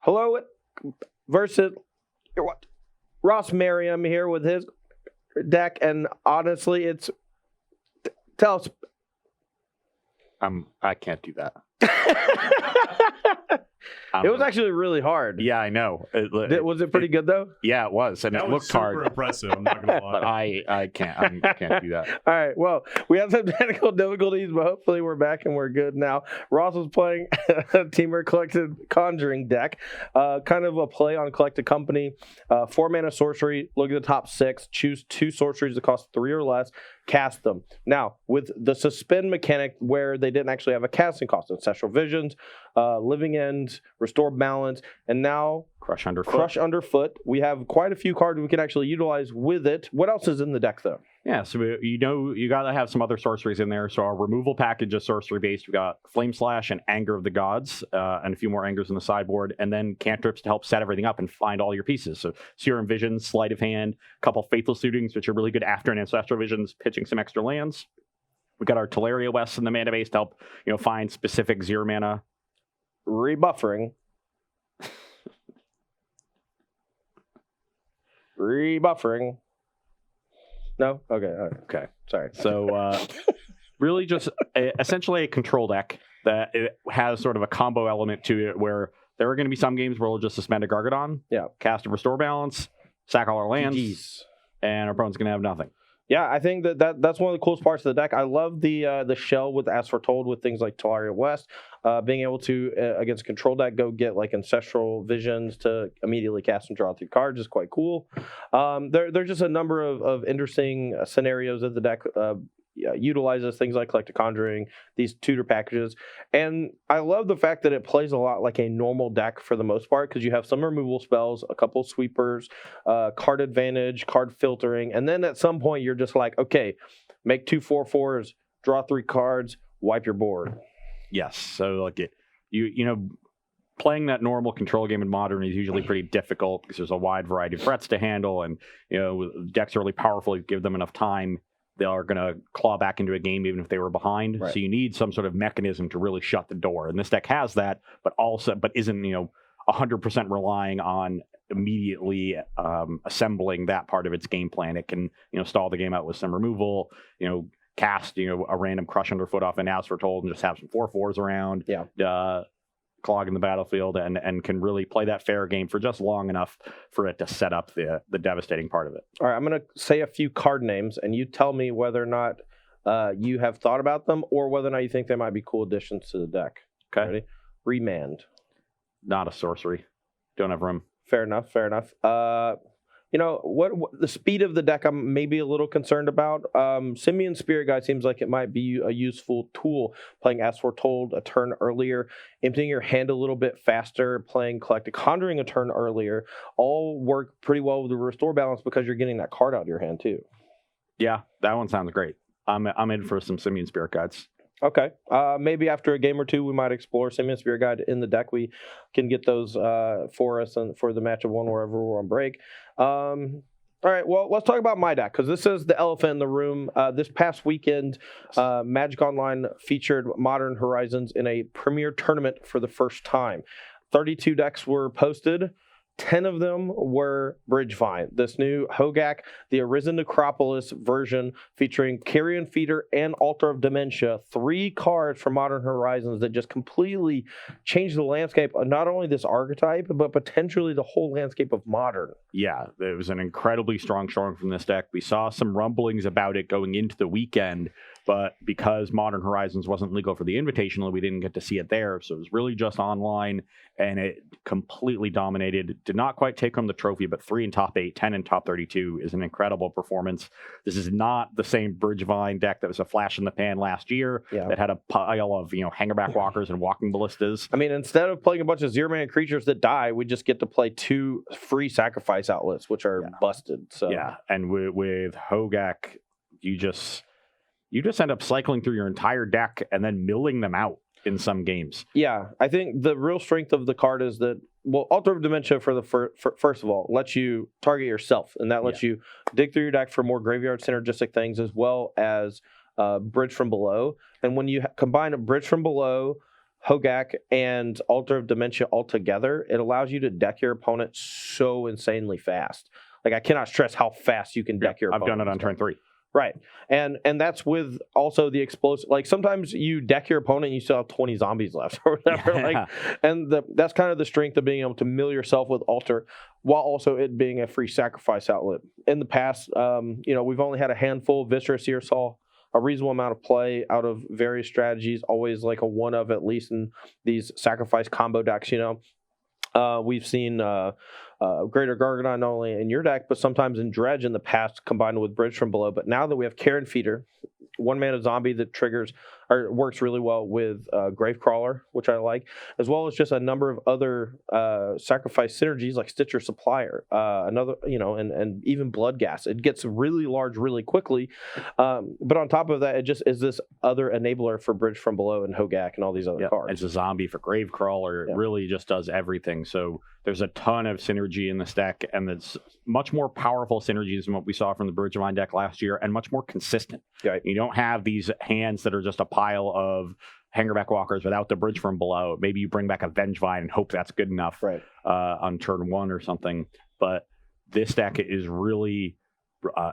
Hello versus what? Ross Merriam here with his deck, and honestly, tell us. I can't do that. It was actually really hard. Yeah, I know. Was it pretty good though? Yeah, it was, and That it was looked super hard. impressive. I'm not gonna lie. But I can't do that. All right. Well, we had some technical difficulties, but hopefully we're back and we're good now. Ross was playing Temur Conjuring deck, kind of a play on Collected Company. 4-mana sorcery. Look at the top 6. Choose 2 sorceries that cost 3 or less. Cast them. Now, with the suspend mechanic where they didn't actually have a casting cost, Ancestral Visions, Living End, Restore Balance, and now Crush Underfoot. Crush Underfoot. We have quite a few cards we can actually utilize with it. What else is in the deck, though? Yeah, so you got to have some other sorceries in there. So our removal package is sorcery-based. We got Flame Slash and Anger of the Gods, and a few more Angers in the sideboard, and then cantrips to help set everything up and find all your pieces. So Serum Vision, Sleight of Hand, a couple Faithful Suitings, which are really good after an Ancestral Visions, pitching some extra lands. We got our Teleria West in the mana base to help find specific 0-mana. Rebuffering. Rebuffering. No? Okay. All right. Okay. Sorry. So really just essentially a control deck that it has sort of a combo element to it where there are going to be some games where we'll just suspend a Gargadon, cast a Restore Balance, sack all our lands, and our opponent's going to have nothing. Yeah, I think that's one of the coolest parts of the deck. I love the shell with As Foretold with things like Teleria West, being able to, against control deck, go get like Ancestral Visions to immediately cast and draw 3 cards is quite cool. There's just a number of interesting scenarios that the deck utilizes, things like Collected Conjuring, these tutor packages. And I love the fact that it plays a lot like a normal deck for the most part, because you have some removal spells, a couple sweepers, card advantage, card filtering, and then at some point you're just like, okay, make 2 4/4s, draw 3 cards, wipe your board. Yes, so like playing that normal control game in Modern is usually pretty difficult because there's a wide variety of threats to handle, and decks are really powerful. You give them enough time, they are going to claw back into a game even if they were behind. Right. So you need some sort of mechanism to really shut the door. And this deck has that, but isn't 100% relying on immediately assembling that part of its game plan. It can stall the game out with some removal, cast a random Crush Underfoot off an As Foretold and just have some 4/4s around. Clog in the battlefield and can really play that fair game for just long enough for it to set up the devastating part of it. All right, I'm going to say a few card names, and you tell me whether or not you have thought about them or whether or not you think they might be cool additions to the deck. Okay. Ready? Remand. Not a sorcery. Don't have room. Fair enough. What the speed of the deck I'm maybe a little concerned about. Simian Spirit Guide seems like it might be a useful tool. Playing As Foretold a turn earlier, emptying your hand a little bit faster, playing Collected Conjuring a turn earlier, all work pretty well with the Restore Balance because you're getting that card out of your hand too. Yeah, that one sounds great. I'm in for some Simian Spirit Guides. Okay. Maybe after a game or two, we might explore Simian Spirit Guide in the deck. We can get those for us and for the match of one wherever we're on break. All right. Well, let's talk about my deck because this is the elephant in the room. This past weekend, Magic Online featured Modern Horizons in a premier tournament for the first time. 32 decks were posted. 10 of them were Bridgevine, this new Hogak, the Arisen Necropolis version featuring Carrion Feeder and Altar of Dementia. 3 cards from Modern Horizons that just completely changed the landscape of not only this archetype, but potentially the whole landscape of Modern. Yeah, it was an incredibly strong showing from this deck. We saw some rumblings about it going into the weekend, but because Modern Horizons wasn't legal for the Invitational, we didn't get to see it there. So it was really just online, and it completely dominated. Did not quite take home the trophy, but 3 in top 8, 10 in top 32 is an incredible performance. This is not the same Bridgevine deck that was a flash in the pan last year that had a pile of hangerback walkers and walking ballistas. I mean, instead of playing a bunch of 0-mana creatures that die, we just get to play 2 free sacrifice outlets, which are busted. So and with Hogak, you just end up cycling through your entire deck and then milling them out in some games. Yeah, I think the real strength of the card is that, Altar of Dementia for the first of all lets you target yourself, and that lets you dig through your deck for more graveyard synergistic things, as well as Bridge from Below. And when you combine a Bridge from Below, Hogak and Altar of Dementia all together, it allows you to deck your opponent so insanely fast. Like, I cannot stress how fast you can deck your opponent. I've done it on turn 3. Right. And that's with also the explosive. Like, sometimes you deck your opponent and you still have 20 zombies left or whatever. Like, and that's kind of the strength of being able to mill yourself with Altar while also it being a free sacrifice outlet. In the past, we've only had a handful of Viscera Seer Saw, a reasonable amount of play out of various strategies, always like a one of at least in these sacrifice combo decks, We've seen Greater Gargadon not only in your deck, but sometimes in Dredge in the past combined with Bridge from Below. But now that we have Karen Feeder, 1-mana zombie that triggers or works really well with Gravecrawler, which I like, as well as just a number of other sacrifice synergies like Stitcher Supplier, and even Blood Gas. It gets really large really quickly. But on top of that, it just is this other enabler for Bridge from Below and Hogak and all these other cards. It's a zombie for Gravecrawler. It really just does everything. So there's a ton of synergy in this deck, and it's much more powerful synergies than what we saw from the Bridgevine deck last year, and much more consistent. Right. You don't have these hands that are just a pile of Hangerback Walkers without the Bridge from Below. Maybe you bring back a Vengevine and hope that's good enough on turn 1 or something. But this deck is really...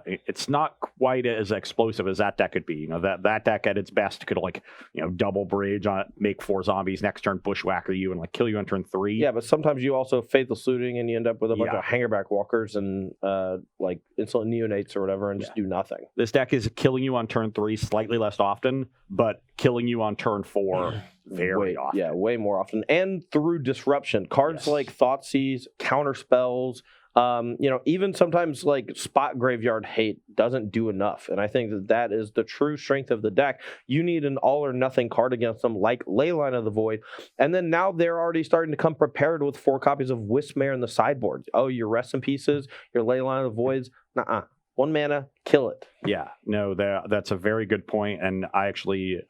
it's not quite as explosive as that deck could be. That deck at its best could double bridge on it, make 4 zombies, next turn bushwhacker you and kill you on turn 3. Yeah, but sometimes you also Faithless Looting and you end up with a bunch of Hangerback Walkers and Insolent Neonates or whatever and just do nothing. This deck is killing you on turn 3 slightly less often, but killing you on turn 4 very often. Yeah, way more often. And through disruption. Cards like Thoughtseize, Counter Spells, even sometimes Spot Graveyard Hate doesn't do enough. And I think that is the true strength of the deck. You need an all or nothing card against them like Leyline of the Void. And then now they're already starting to come prepared with 4 copies of Wismare in the sideboard. Oh, your Rest in Pieces, your Leyline of the Voids. Nuh-uh. 1 mana, kill it. Yeah, no, that's a very good point. And I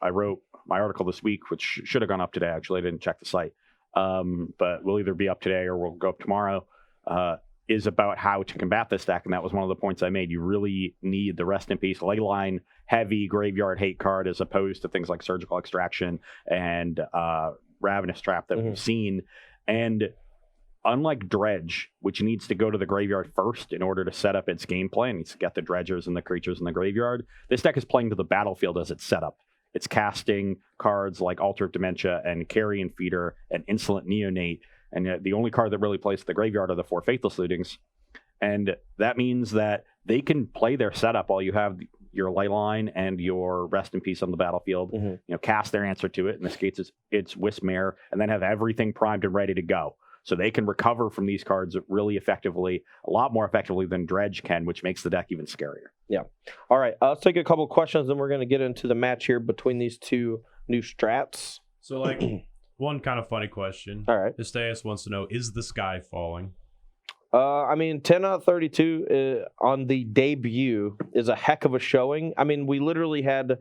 wrote my article this week, which should have gone up today. Actually, I didn't check the site. But we'll either be up today or we'll go up tomorrow. Is about how to combat this deck, and that was one of the points I made. You really need the Rest in Peace Leyline heavy Graveyard Hate card as opposed to things like Surgical Extraction and Ravenous Trap that we've seen. And unlike Dredge, which needs to go to the graveyard first in order to set up its game plan, needs to get the dredgers and the creatures in the graveyard, this deck is playing to the battlefield as it's set up. It's casting cards like Altar of Dementia and Carrion Feeder and Insolent Neonate. And the only card that really plays to the graveyard are the 4 Faithless Lootings. And that means that they can play their setup while you have your Leyline and your Rest in Peace on the battlefield. Cast their answer to it. In this case, it's Wismare, and then have everything primed and ready to go. So they can recover from these cards really effectively, a lot more effectively than Dredge can, which makes the deck even scarier. Yeah. All right. Let's take a couple questions, and we're going to get into the match here between these two new strats. So, one kind of funny question. All right. Esteas wants to know, is the sky falling? 10 out of 32 on the debut is a heck of a showing. I mean, we literally had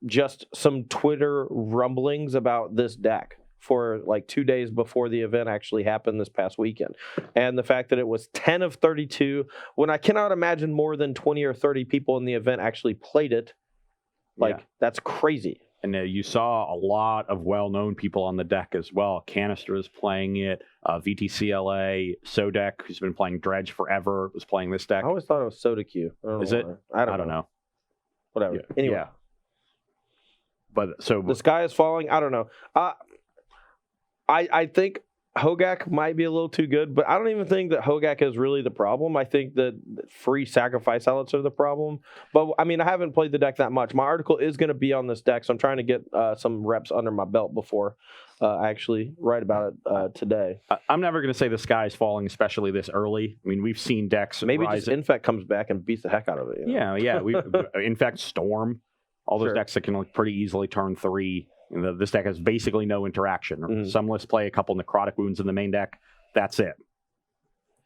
just some Twitter rumblings about this deck for 2 days before the event actually happened this past weekend. And the fact that it was 10 of 32, when I cannot imagine more than 20 or 30 people in the event actually played it, that's crazy. And you saw a lot of well-known people on the deck as well. Canister is playing it. VTCLA, Sodek, who's been playing Dredge forever, was playing this deck. I always thought it was Soda Q. Is it? I don't know. Whatever. Yeah. Anyway. Yeah. But so the sky is falling. I don't know. I think Hogak might be a little too good, but I don't even think that Hogak is really the problem. I think that free sacrifice outlets are the problem. But I mean, I haven't played the deck that much. My article is going to be on this deck, so I'm trying to get some reps under my belt before I actually write about it today. I'm never going to say the sky is falling, especially this early. I mean, we've seen decks. Maybe just Infect comes back and beats the heck out of it. Yeah. Infect, Storm, all those decks that can pretty easily turn 3. This deck has basically no interaction. Some lists play a couple Necrotic Wounds in the main deck. That's it.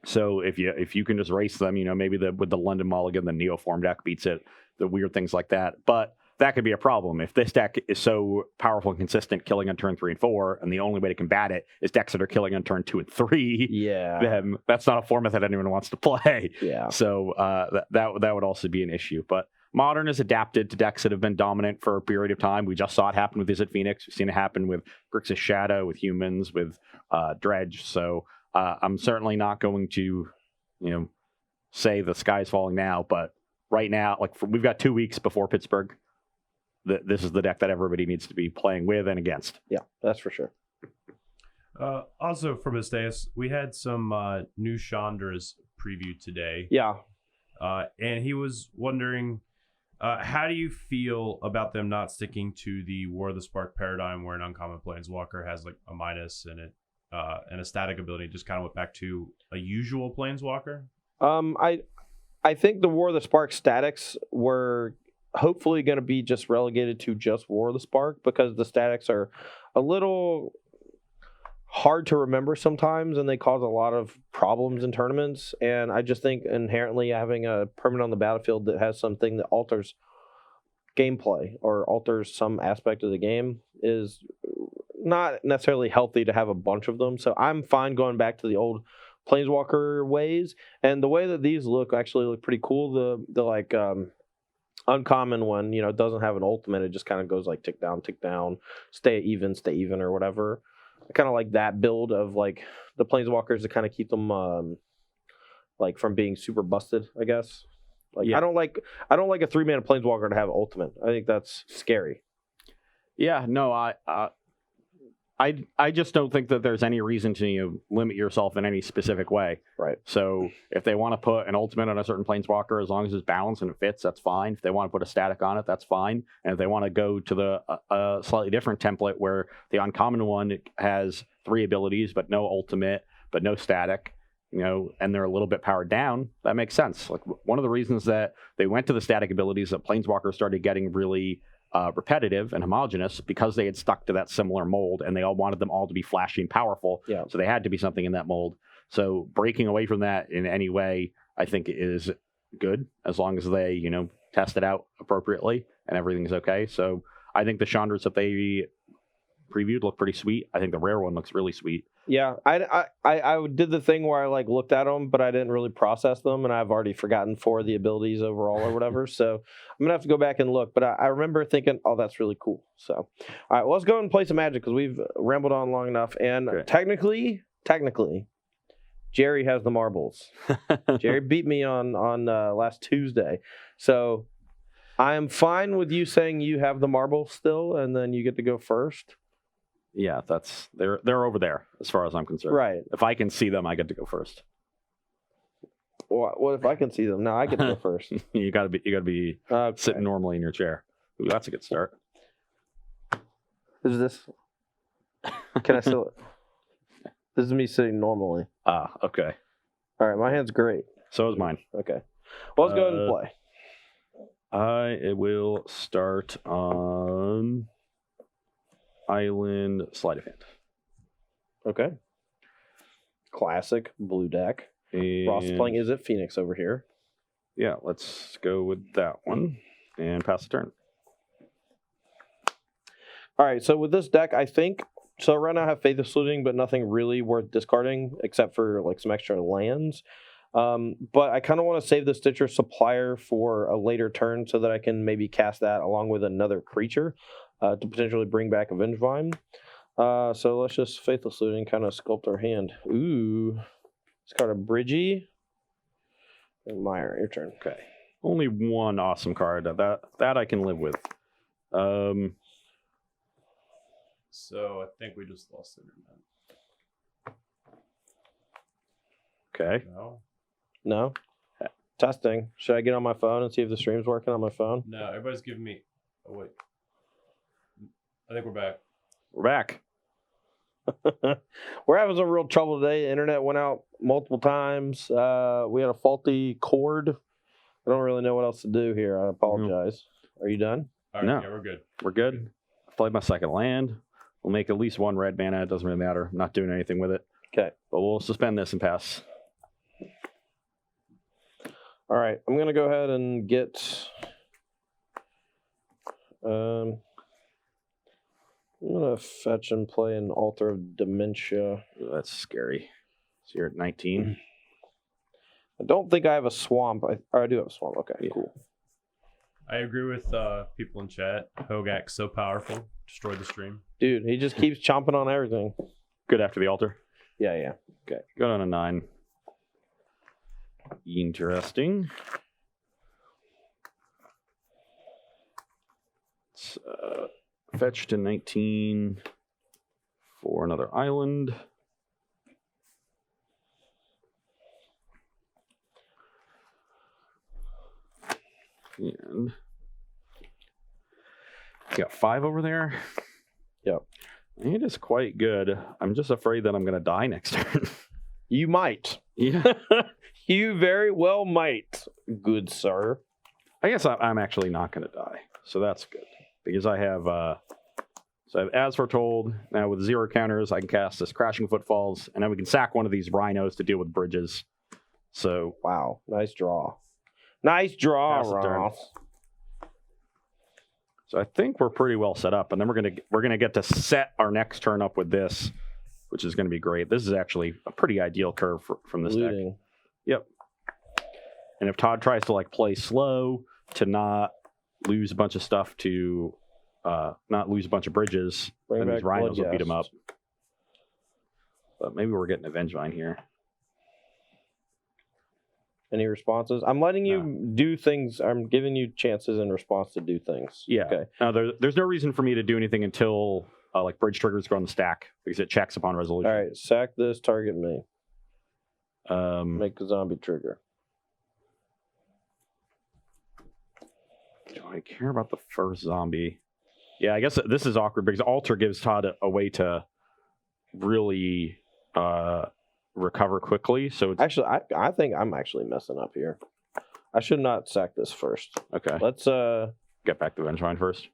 So if you can just race them, maybe with the London Mulligan, the Neoform deck beats it, the weird things like that. But that could be a problem. If this deck is so powerful and consistent, killing on turn 3 and 4, and the only way to combat it is decks that are killing on turn 2 and 3, then that's not a format that anyone wants to play. Yeah. So that would also be an issue. But Modern has adapted to decks that have been dominant for a period of time. We just saw it happen with Izzet Phoenix. We've seen it happen with Grixis Shadow, with humans, with Dredge. So I'm certainly not going to, say the sky's falling now. But right now, we've got 2 weeks before Pittsburgh. This is the deck that everybody needs to be playing with and against. Yeah, that's for sure. Also from Esteas, we had some new Chandra's preview today. Yeah. And he was wondering, how do you feel about them not sticking to the War of the Spark paradigm where an uncommon planeswalker has like a minus in it and a static ability, just kind of went back to a usual planeswalker? I think the War of the Spark statics were hopefully going to be just relegated to just War of the Spark, because the statics are a little hard to remember sometimes and they cause a lot of problems in tournaments. And I just think inherently having a permanent on the battlefield that has something that alters gameplay or alters some aspect of the game is not necessarily healthy to have a bunch of them. So I'm fine going back to the old Planeswalker ways. And the way that these actually look pretty cool. The uncommon one, doesn't have an ultimate. It just kind of goes like tick down, stay even or whatever. I kind of like that build of like the planeswalkers to kind of keep them from being super busted, I guess. I don't like a 3-mana planeswalker to have ultimate. I think that's scary. Yeah, no, I just don't think that there's any reason to limit yourself in any specific way. Right. So if they want to put an ultimate on a certain planeswalker, as long as it's balanced and it fits, that's fine. If they want to put a static on it, that's fine. And if they want to go to the slightly different template where the uncommon one has 3 abilities but no ultimate, but no static, and they're a little bit powered down, that makes sense. Like one of the reasons that they went to the static abilities that planeswalkers started getting really repetitive and homogenous because they had stuck to that similar mold and they all wanted them all to be flashy and powerful. Yeah. So they had to be something in that mold. So breaking away from that in any way, I think is good as long as they, test it out appropriately and everything's okay. So I think the Chandras that they previewed look pretty sweet. I think the rare one looks really sweet. Yeah, I did the thing where I looked at them, but I didn't really process them, and I've already forgotten 4 of the abilities overall or whatever. So I'm gonna have to go back and look. But I remember thinking, oh, that's really cool. So all right, well, let's go and play some Magic because we've rambled on long enough. And technically, Jerry has the marbles. Jerry beat me on last Tuesday, so I am fine with you saying you have the marble still, and then you get to go first. Yeah, they're over there as far as I'm concerned. Right. If I can see them, I get to go first. What if I can see them? No, I get to go first. You gotta be sitting normally in your chair. Ooh, that's a good start. Is this? Can I still? This is me sitting normally. Ah, okay. All right, my hand's great. So is mine. Okay. Well, let's go ahead and play. I will start on Island Sleight of Hand. Okay. Classic blue deck. And Ross is playing Izzet Phoenix over here. Yeah, let's go with that one and pass the turn. All right, so with this deck, I think so. Right now, I have Faithless Looting, but nothing really worth discarding except for some extra lands. But I kind of want to save the Stitcher Supplier for a later turn so that I can maybe cast that along with another creature to potentially bring back a Bridgevine. So let's just Faithless Looting, kind of sculpt our hand. Ooh, let's card a Bridgie. And Meyer, your turn. Okay. Only one awesome card. That I can live with. So I think we just lost internet. Okay. No? Testing. Should I get on my phone and see if the stream's working on my phone? No, everybody's giving me... Oh, wait. I think we're back. We're back. We're having some real trouble today. The internet went out multiple times. We had a faulty cord. I don't really know what else to do here. I apologize. Are you done? All right, No. yeah, we're good. We're good. I played my second land. We'll make at least 1 red mana. It doesn't really matter. I'm not doing anything with it. Okay. But we'll suspend this and pass. All right. I'm going to go ahead and get... I'm going to fetch and play an Altar of Dementia. Ooh, that's scary. So you're at 19. I don't think I have a swamp. I do have a swamp. Okay, Yeah. cool. I agree with people in chat. Hogak's so powerful. Destroyed the stream. Dude, he just keeps chomping on everything. Good after the altar. Yeah. Okay. Go on a 9. Interesting. It's fetch to 19 for another island. And you got 5 over there. Yep. It is quite good. I'm just afraid that I'm going to die next turn. You might. Yeah. You very well might, good sir. I guess I'm actually not going to die. So that's good. Because I have as foretold. Now with 0 counters, I can cast this Crashing Footfalls, and then we can sack one of these rhinos to deal with bridges. So wow, nice draw. Nice draw, Pass the turn. Ross. So I think we're pretty well set up, and then we're gonna get to set our next turn up with this, which is gonna be great. This is actually a pretty ideal curve from this deck. Yep. And if Todd tries to like play slow to not lose a bunch of stuff to not lose a bunch of bridges, Bring then these back rhinos will beat him up. Bloodghast. But maybe we're getting a Vengevine here. Any responses? I'm letting you do things. I'm giving you chances in response to do things. Yeah. Okay. Now there's no reason for me to do anything until like bridge triggers go on the stack because it checks upon resolution. All right. Sack this. Target me. Make a zombie trigger. Do I care about the first zombie? Yeah, I guess this is awkward because Altar gives Todd a way to really recover quickly. So it's Actually, I think I'm actually messing up here. I should not sack this first. okay. Let's Get back to Vengevine first.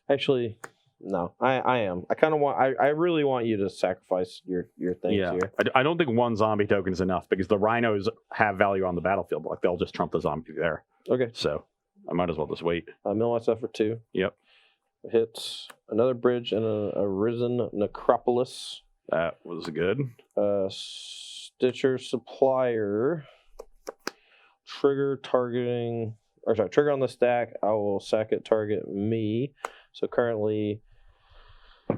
actually no. I am. I kind of want. I really want you to sacrifice your things here. I don't think 1 zombie token is enough because the rhinos have value on the battlefield. Like they'll just trump the zombie there. Okay. So I might as well just wait. Mill myself for 2. Yep. Hits another bridge and a risen necropolis. That was good. Stitcher supplier. Trigger targeting. Or sorry, trigger on the stack. I will sack it. Target me. So currently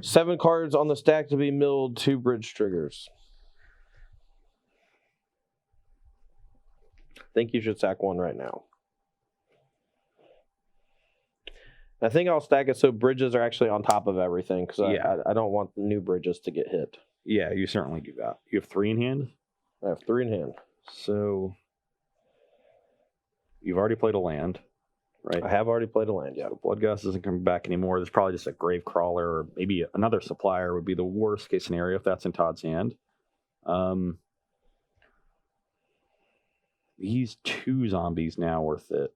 7 cards on the stack to be milled. 2 bridge triggers. I think you should sack 1 right now. I think I'll stack it so bridges are actually on top of everything because I don't want the new bridges to get hit. Yeah, you certainly do that. You have 3 in hand? I have 3 in hand. So you've already played a land, right? I have already played a land, yeah. So Bloodghast isn't coming back anymore. There's probably just a Grave Crawler or maybe another supplier would be the worst case scenario if that's in Todd's hand. These 2 zombies now worth it.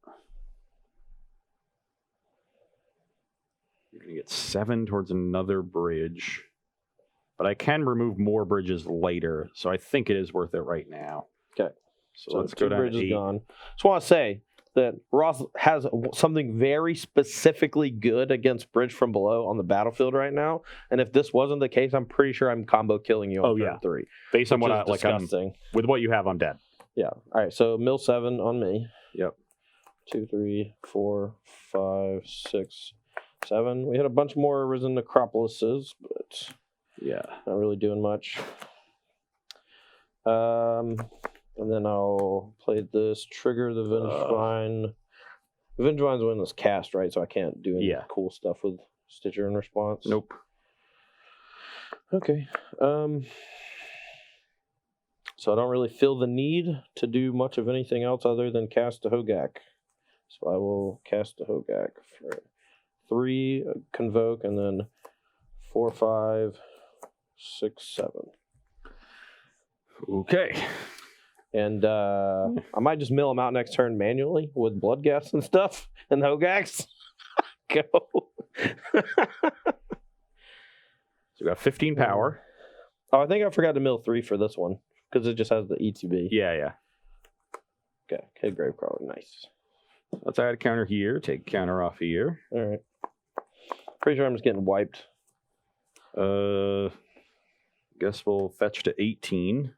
You're going to get 7 towards another bridge. But I can remove more bridges later, so I think it is worth it right now. Okay. So let's go 2 down to bridges 8. gone. Just want to say that Ross has something very specifically good against bridge from below on the battlefield right now. And if this wasn't the case, I'm pretty sure I'm combo killing you on turn 3. Based on what I like, with what you have, I'm dead. Yeah. All right. So mill 7 on me. Yep. 2, 3, 4, 5, 6, 7. We had a bunch more risen necropolises, but yeah, not really doing much. And then I'll play this, trigger the Vengevine. The Vengevine's when it's cast, right? So I can't do any cool stuff with Stitcher in response. Nope. Okay. So I don't really feel the need to do much of anything else other than cast a Hogak. So I will cast a Hogak for 3, convoke, and then 4, 5, 6, 7. Okay. And I might just mill them out next turn manually with Bloodghast and stuff and Hogaks. Go. So we got 15 power. Oh, I think I forgot to mill 3 for this one because it just has the ETB. Yeah. Okay, Gravecrawler, nice. Let's add a counter here. Take counter off here. All right. Pretty sure I'm just getting wiped. Guess we'll fetch to 18.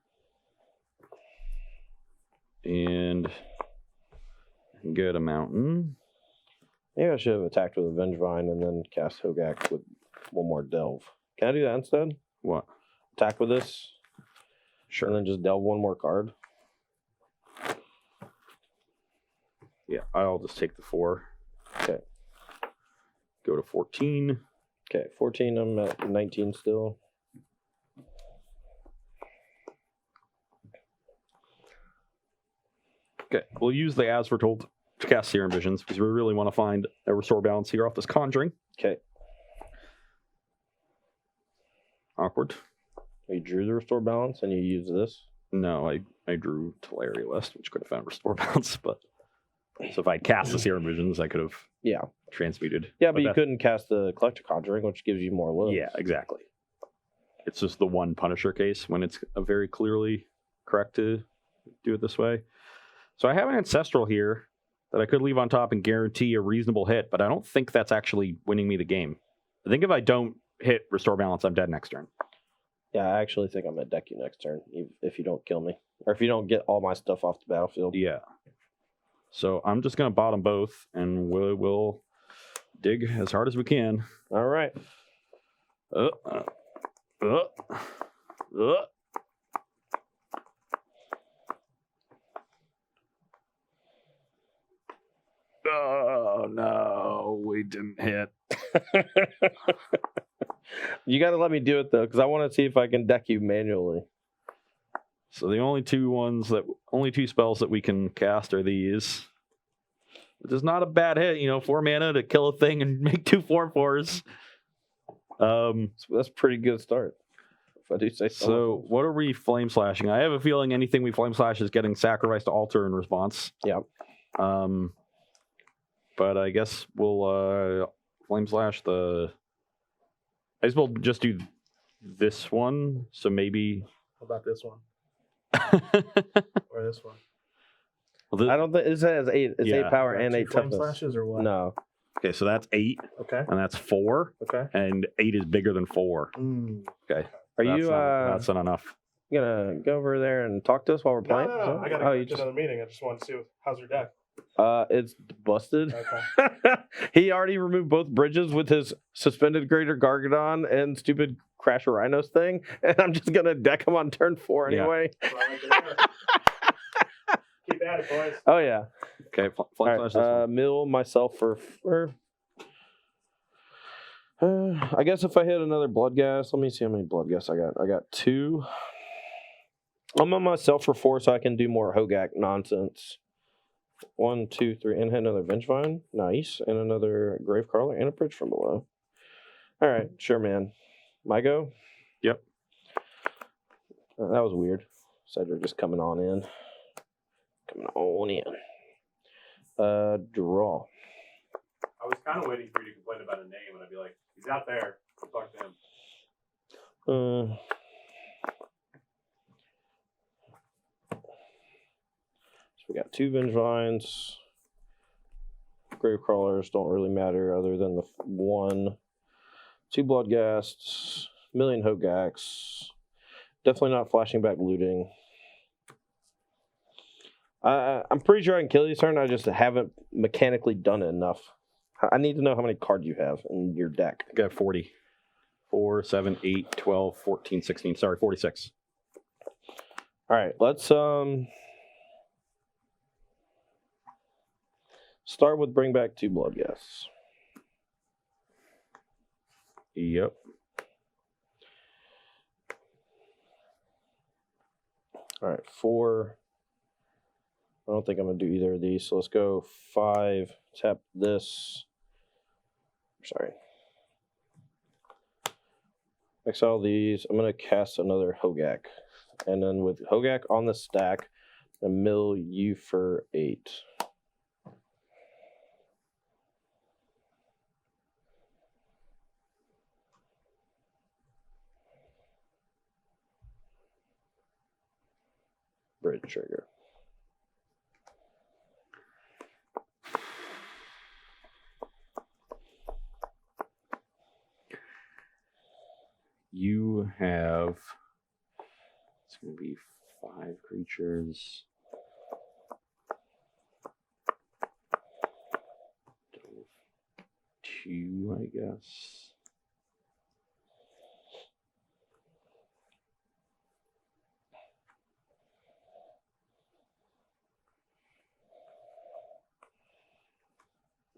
And get a mountain. Maybe I should have attacked with a Vengevine and then cast Hogak with one more delve. Can I do that instead? What? Attack with this? Sure. And then just delve one more card? Yeah, I'll just take the 4. Okay. Go to 14. Okay, 14, I'm at 19 still. Okay, we'll use the As Foretold to cast Serum Visions because we really want to find a Restore Balance here off this Conjuring. Okay. Awkward. You drew the Restore Balance and you use this? No, I drew Teleria List, which could have found Restore Balance, but so if I cast the Serum Visions, I could have transmuted. Yeah, but you couldn't cast the Collector Conjuring, which gives you more lives. Yeah, exactly. It's just the one Punisher case when it's very clearly correct to do it this way. So I have an Ancestral here that I could leave on top and guarantee a reasonable hit, but I don't think that's actually winning me the game. I think if I don't hit Restore Balance, I'm dead next turn. Yeah, I actually think I'm going to deck you next turn, if you don't kill me. Or if you don't get all my stuff off the battlefield. Yeah. So I'm just going to bottom both, and we'll dig as hard as we can. All right. Oh, no, we didn't hit. You got to let me do it, though, because I want to see if I can deck you manually. So the only two spells that we can cast are these. It is not a bad hit, 4 mana to kill a thing and make 2 4/4s. So that's a pretty good start, if I do say so. So what are we flame slashing? I have a feeling anything we flame slash is getting sacrificed to altar in response. Yeah. But I guess we'll flame slash the. I guess we'll just do this one. So maybe. How about this one? Or this one? Well, I don't think it has 8. It's 8 power and 8 flame toughness. slashes or what? No. Okay, so that's 8. Okay. And that's 4. Okay. And 8 is bigger than 4. Are Okay. That's not enough. Gonna go over there and talk to us while we're playing? No. I gotta go to another meeting. I just wanted to see how's your deck. It's busted. Okay. He already removed both bridges with his suspended Greater Gargadon and stupid Crasher Rhinos thing, and I'm just gonna deck him on turn 4 anyway. Keep at it, boys. Oh yeah. Okay, flame slash this one. Mill myself for I guess if I hit another blood gas, let me see how many blood gas I got. I got 2. I'm on myself for 4 so I can do more Hogak nonsense. 1, 2, 3, and hit another Vengevine. Nice. And another Gravecrawler and a Bridge from below. All right, sure, man. My go? Yep. That was weird. Cedric just coming on in. Coming on in. Draw. I was kind of waiting for you to complain about a name, and I'd be like, he's out there. I'll talk to him. So we got 2 Vengevines. Gravecrawlers don't really matter other than the 1. 2 Bloodghasts. Million Hogaks. Definitely not flashing back looting. I'm pretty sure I can kill you, turn. I just haven't mechanically done it enough. I need to know how many cards you have in your deck. I got 40. 4, 7, 8, 12, 14, 16. Sorry, 46. All right, let's start with bring back 2 Bloodghasts. Yep. All right, 4. I don't think I'm going to do either of these, so let's go 5. Tap this. Sorry. Exile these. I'm going to cast another Hogak. And then with Hogak on the stack, I mill you for 8. Bridge trigger. You have, it's going to be 5 creatures. 2, I guess.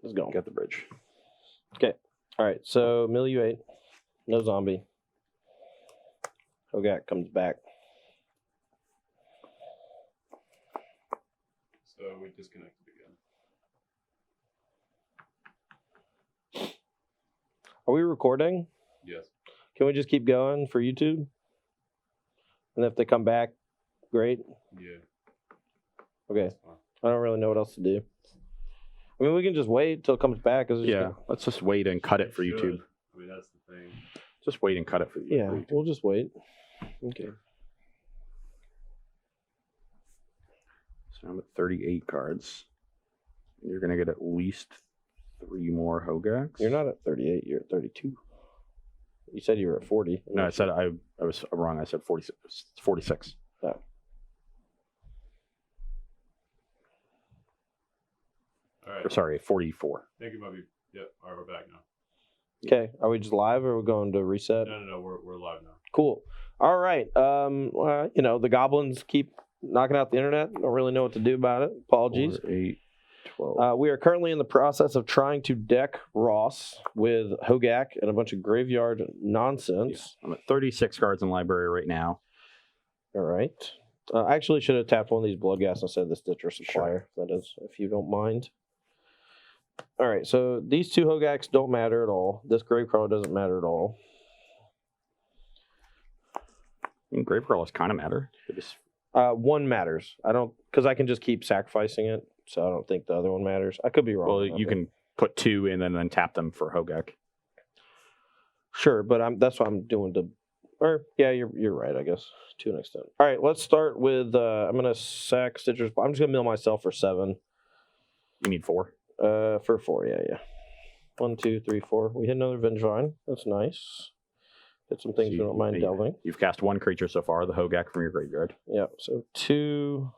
Let's go. Get the bridge. Okay. All right. So mill you 8. No zombie. Hogak comes back. So we disconnected again. Are we recording? Yes. Can we just keep going for YouTube? And if they come back, great. Yeah. Okay. That's fine. I don't really know what else to do. I mean, we can just wait till it comes back. Yeah, let's just wait and cut it for Should. YouTube. I mean, that's the thing. Just wait and cut it for YouTube. Yeah, we'll just wait. Okay. So I'm at 38 cards. You're going to get at least 3 more Hogaks. You're not at 38. You're at 32. You said you were at 40. No, I said I was wrong. I said 46. 46. Oh. All right. Sorry, 44. I think it might be. Yep. All right, we're back now. Okay. Are we just live or are we going to reset? No. We're live now. Cool. All right. The goblins keep knocking out the internet. Don't really know what to do about it. Apologies. 4, 8, 12. We are currently in the process of trying to deck Ross with Hogak and a bunch of graveyard nonsense. I'm at 36 cards in library right now. All right. I actually should have tapped one of these Bloodghast instead of the Stitcher Supplier. That is, if you don't mind. All right. So these 2 Hogaks don't matter at all. This Gravecrawler doesn't matter at all. I mean, Grave Crawlers kind of matter. They just, One matters. I don't, because I can just keep sacrificing it. So I don't think the other one matters. I could be wrong. well, you can put 2 in and then tap them for Hogak. Sure, but that's what I'm doing to. Or yeah, you're right. I guess to an extent. All right, let's start with. I'm gonna sack Stitcher's. I'm just gonna mill myself for 7. You need 4. For 4. Yeah. 1, 2, 3, 4. We hit another Bridgevine. That's nice. Hit some things we don't mind delving. You've cast 1 creature so far, the Hogak from your graveyard. Yeah. So 2,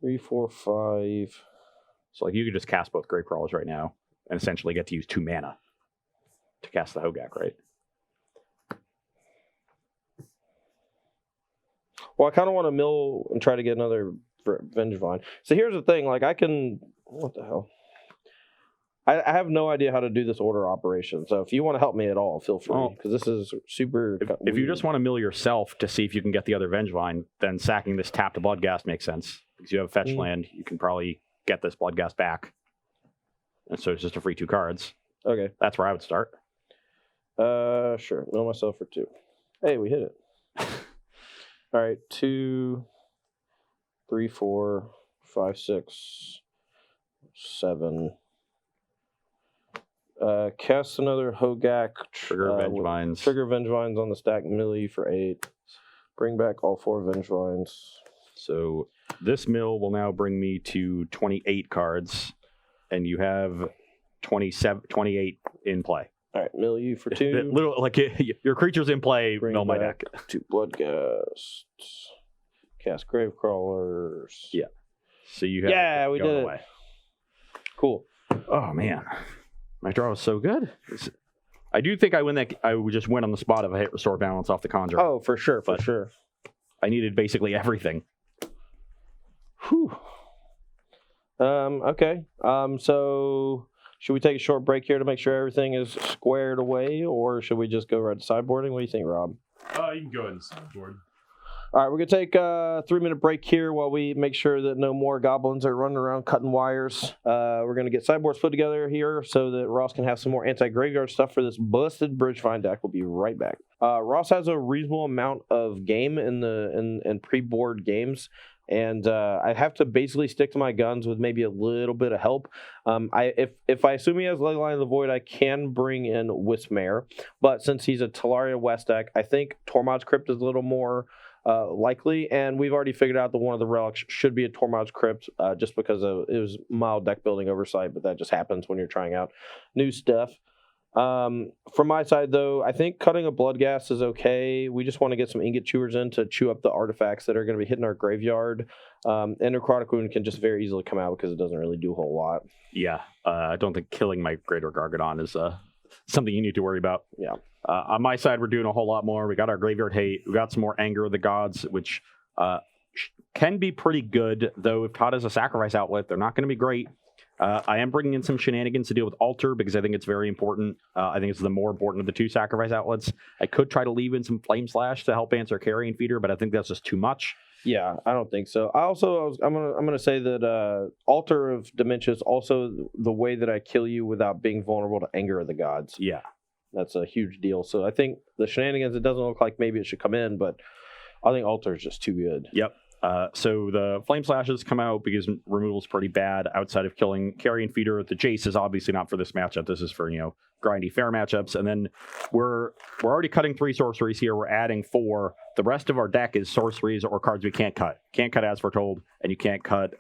3, 4, 5. So like you could just cast both Grave Crawlers right now and essentially get to use 2 mana to cast the Hogak, right? Well, I kind of want to mill and try to get another Bridgevine. So here's the thing. Like I can. What the hell? I have no idea how to do this order operation. So if you want to help me at all, feel free. Because this is super. If you just want to mill yourself to see if you can get the other Vengevine, then sacking this tap to Bloodghast makes sense. Because you have a fetch land, you can probably get this Bloodghast back. And so it's just a free 2 cards. Okay. That's where I would start. Sure. Mill myself for 2. Hey, we hit it. All right. 2, 3, 4, 5, 6, 7. Cast another Hogak. Trigger Vengevines. Trigger Vengevines on the stack. Millie for 8. Bring back all 4 Vengevines. So this mill will now bring me to 28 cards. And you have 28 in play. All right. Mill you for 2. Little like your creature's in play, Bring mill my back deck. 2 Bloodghasts. Cast Gravecrawlers. Yeah. So you have we did it. Cool. Oh man, my draw was so good. I do think I win that. I would just win on the spot if I hit Restore Balance off the Conjurer. Oh, for sure, But sure. I needed basically everything. Whew. Okay. So should we take a short break here to make sure everything is squared away, or should we just go right to sideboarding? What do you think, Rob? You can go ahead and sideboard. All right, we're going to take a 3-minute break here while we make sure that no more goblins are running around cutting wires. We're going to get sideboards put together here so that Ross can have some more anti-graveyard stuff for this busted Bridgevine deck. We'll be right back. Ross has a reasonable amount of game in pre-board games, and I have to basically stick to my guns with maybe a little bit of help. If I assume he has Leyline of the Void, I can bring in Wismare, but since he's a Talaria West deck, I think Tormod's Crypt is a little more likely, and we've already figured out that one of the relics should be a Tormod's Crypt just because it was mild deck building oversight, but that just happens when you're trying out new stuff. From my side, though, I think cutting a blood gas is okay. We just want to get some ingot chewers in to chew up the artifacts that are going to be hitting our graveyard. And necrotic wound can just very easily come out because it doesn't really do a whole lot. Yeah, I don't think killing my Greater Gargadon is something you need to worry about. Yeah. On my side, we're doing a whole lot more. We got our Graveyard Hate. We got some more Anger of the Gods, which can be pretty good, though if caught as a sacrifice outlet, they're not going to be great. I am bringing in some shenanigans to deal with Altar because I think it's very important. I think it's the more important of the two sacrifice outlets. I could try to leave in some Flame Slash to help answer Carrion Feeder, but I think that's just too much. Yeah, I don't think so. I'm gonna say that Altar of Dementia is also the way that I kill you without being vulnerable to Anger of the Gods. Yeah, that's a huge deal. So I think the shenanigans, it doesn't look like maybe it should come in, but I think Altar is just too good. Yep. So the Flame Slashes come out because removal's pretty bad outside of killing Carrion Feeder. The Jace is obviously not for this matchup. This is for, grindy fair matchups. And then we're already cutting 3 sorceries here. We're adding 4. The rest of our deck is sorceries or cards we can't cut. Can't cut As Foretold, and you can't cut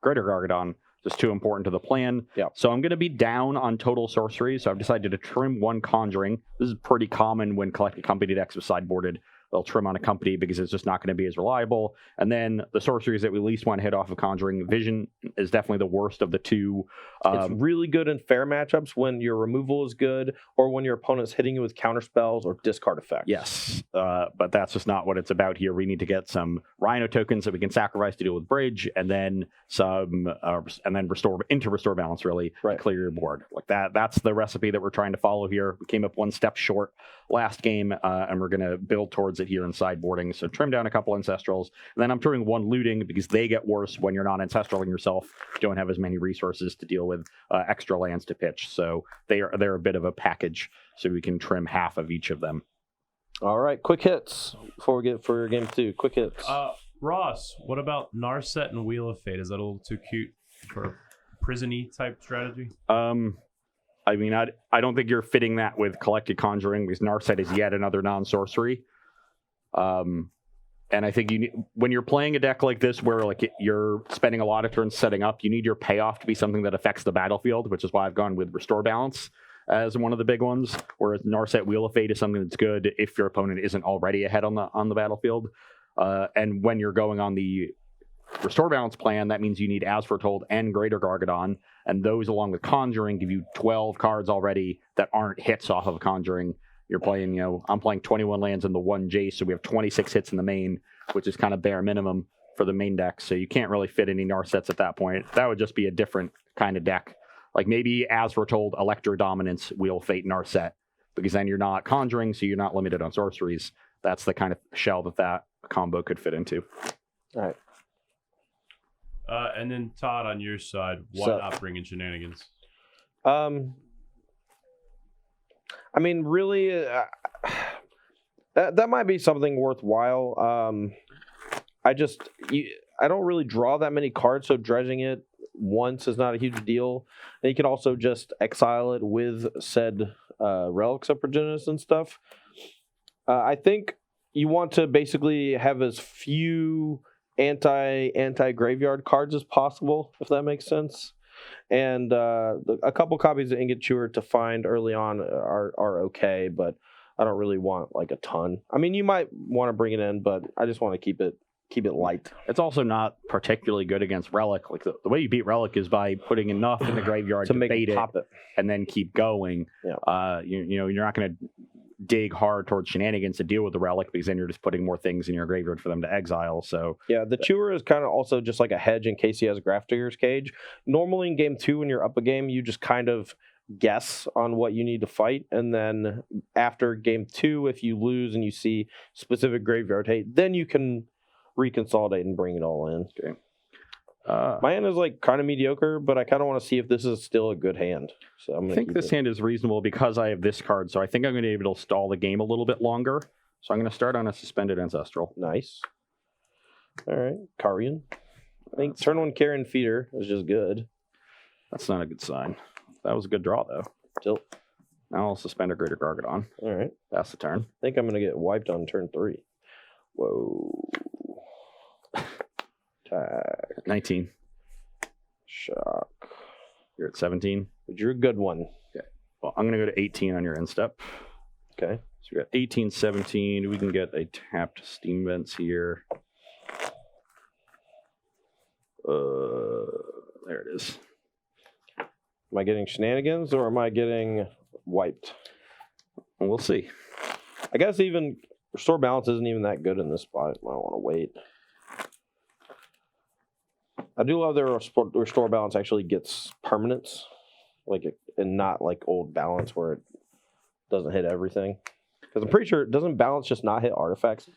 Greater Gargadon. Just too important to the plan. Yep. So I'm going to be down on total sorceries. So I've decided to trim 1 Conjuring. This is pretty common when Collected Company decks are sideboarded. They'll trim on a company because it's just not going to be as reliable. And then the sorceries that we least want to hit off of Conjuring, Vision is definitely the worst of the two. It's really good in fair matchups when your removal is good or when your opponent's hitting you with counter spells or discard effects. Yes, but that's just not what it's about here. We need to get some Rhino tokens that we can sacrifice to deal with Bridge, and then restore balance really to clear your board. Like that. That's the recipe that we're trying to follow here. We came up 1 step short last game, and we're going to build towards it here in sideboarding. So trim down a couple Ancestrals, and then I'm trimming 1 looting because they get worse when you're not Ancestraling yourself. You don't have as many resources to deal with extra lands to pitch. So they're a bit of a package. So we can trim half of each of them. All right, quick hits before we get for game 2. Quick hits. Ross, what about Narset and Wheel of Fate? Is that a little too cute for a prison-y type strategy? I mean, I don't think you're fitting that with Collected Conjuring because Narset is yet another non-sorcery. And I think when you're playing a deck like this where you're spending a lot of turns setting up, you need your payoff to be something that affects the battlefield, which is why I've gone with Restore Balance as one of the big ones, whereas Narset Wheel of Fate is something that's good if your opponent isn't already ahead on the battlefield. And when you're going on the Restore Balance plan, that means you need As Foretold and Greater Gargadon, and those along with Conjuring give you 12 cards already that aren't hits off of Conjuring. You're playing, I'm playing 21 lands in the 1 Jace, so we have 26 hits in the main, which is kind of bare minimum for the main deck, so you can't really fit any Narsets at that point. That would just be a different kind of deck. Like maybe As Foretold, Electro Dominance, Wheel of Fate, Narset, because then you're not Conjuring, so you're not limited on sorceries. That's the kind of shell that combo could fit into. All right. And then Todd, on your side, why not bring in shenanigans? I mean, really, that might be something worthwhile. I don't really draw that many cards, so dredging it once is not a huge deal. And you can also just exile it with said relics of Progenitus and stuff. I think you want to basically have as few anti graveyard cards as possible, if that makes sense. And a couple copies of Ingot Chewer to find early on are okay, but I don't really want like a ton. I mean, you might want to bring it in, but I just want to keep it light. It's also not particularly good against Relic. Like the way you beat Relic is by putting enough in the graveyard to make bait it pop it and then keep going. Yeah. You're not going to dig hard towards shenanigans to deal with the Relic because then you're just putting more things in your graveyard for them to exile. So yeah, the Chewer is kind of also just like a hedge in case he has Grafdigger's Cage. Normally in game 2 when you're up a game, you just kind of guess on what you need to fight, and then after game 2, if you lose and you see specific graveyard hate, then you can reconsolidate and bring it all in. Okay. My hand is like kind of mediocre, but I kind of want to see if this is still a good hand. So I think this hand is reasonable because I have this card, so I think I'm going to be able to stall the game a little bit longer. So I'm going to start on a Suspended Ancestral. Nice. All right, Carrion. I think turn 1 Carrion Feeder is just good. That's not a good sign. That was a good draw, though. Still. Now I'll suspend a Greater Gargadon. All right. That's the turn. I think I'm going to get wiped on turn 3. Whoa. Attack. 19. Shock. You're at 17. But you're a good one. Okay. Well, I'm going to go to 18 on your end step. Okay. So we got 18, 17. We can get a tapped steam vents here. There it is. Am I getting shenanigans or am I getting wiped? We'll see. I guess even restore balance isn't even that good in this spot. I want to wait. I do love their restore balance actually gets permanence, and not like old balance where it doesn't hit everything. Because I'm pretty sure doesn't balance just not hit artifacts.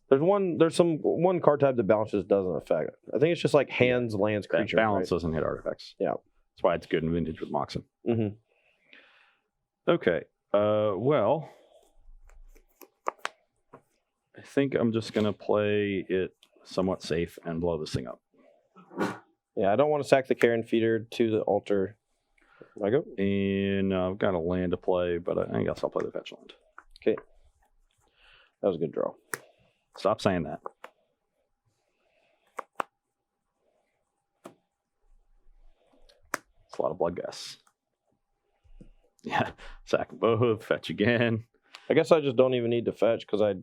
There's one card type that balance just doesn't affect. I think it's just like hands, lands, creatures. Balance right? doesn't hit artifacts. Yeah, that's why it's good in vintage with Moxen. Mm-hmm. Okay. Well, I think I'm just gonna play it somewhat safe and blow this thing up. Yeah, I don't want to sack the Karen feeder to the altar. I go. And I've got a land to play, but I guess I'll play the fetch land. Okay. That was a good draw. Stop saying that. It's a lot of blood gas. Yeah, sack both, fetch again. I guess I just don't even need to fetch because I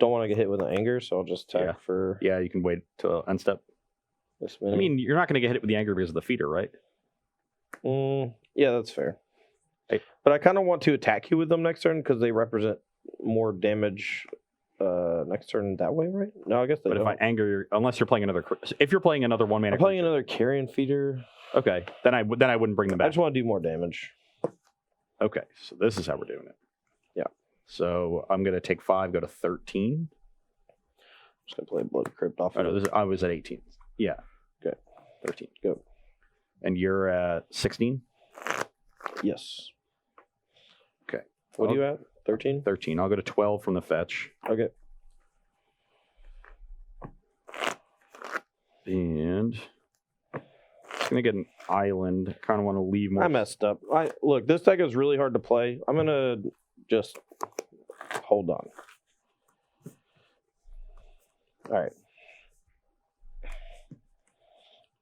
don't want to get hit with an anger, so I'll just attack for Yeah, you can wait till end step. this minute. I mean, you're not going to get hit with the anger because of the feeder, right? Yeah, that's fair. Hey. But I kind of want to attack you with them next turn because they represent more damage next turn that way, right? No, I guess they But don't. if I anger, unless you're playing another, if you're playing another one mana, I'm playing another carrion feeder. Okay, then I wouldn't bring them I back. just want to do more damage. Okay, so this is how we're doing it. Yeah. So I'm gonna take 5, go to 13. Just gonna play Blood Crypt off. Oh, no, I was at 18. Yeah. Okay. 13. Go. And you're at 16. Yes. Okay. What are you at? 13. 13. I'll go to 12 from the fetch. Okay. And I'm gonna get an island. Kind of want to leave more. I messed up. Look, this deck is really hard to play. I'm gonna just hold on. All right.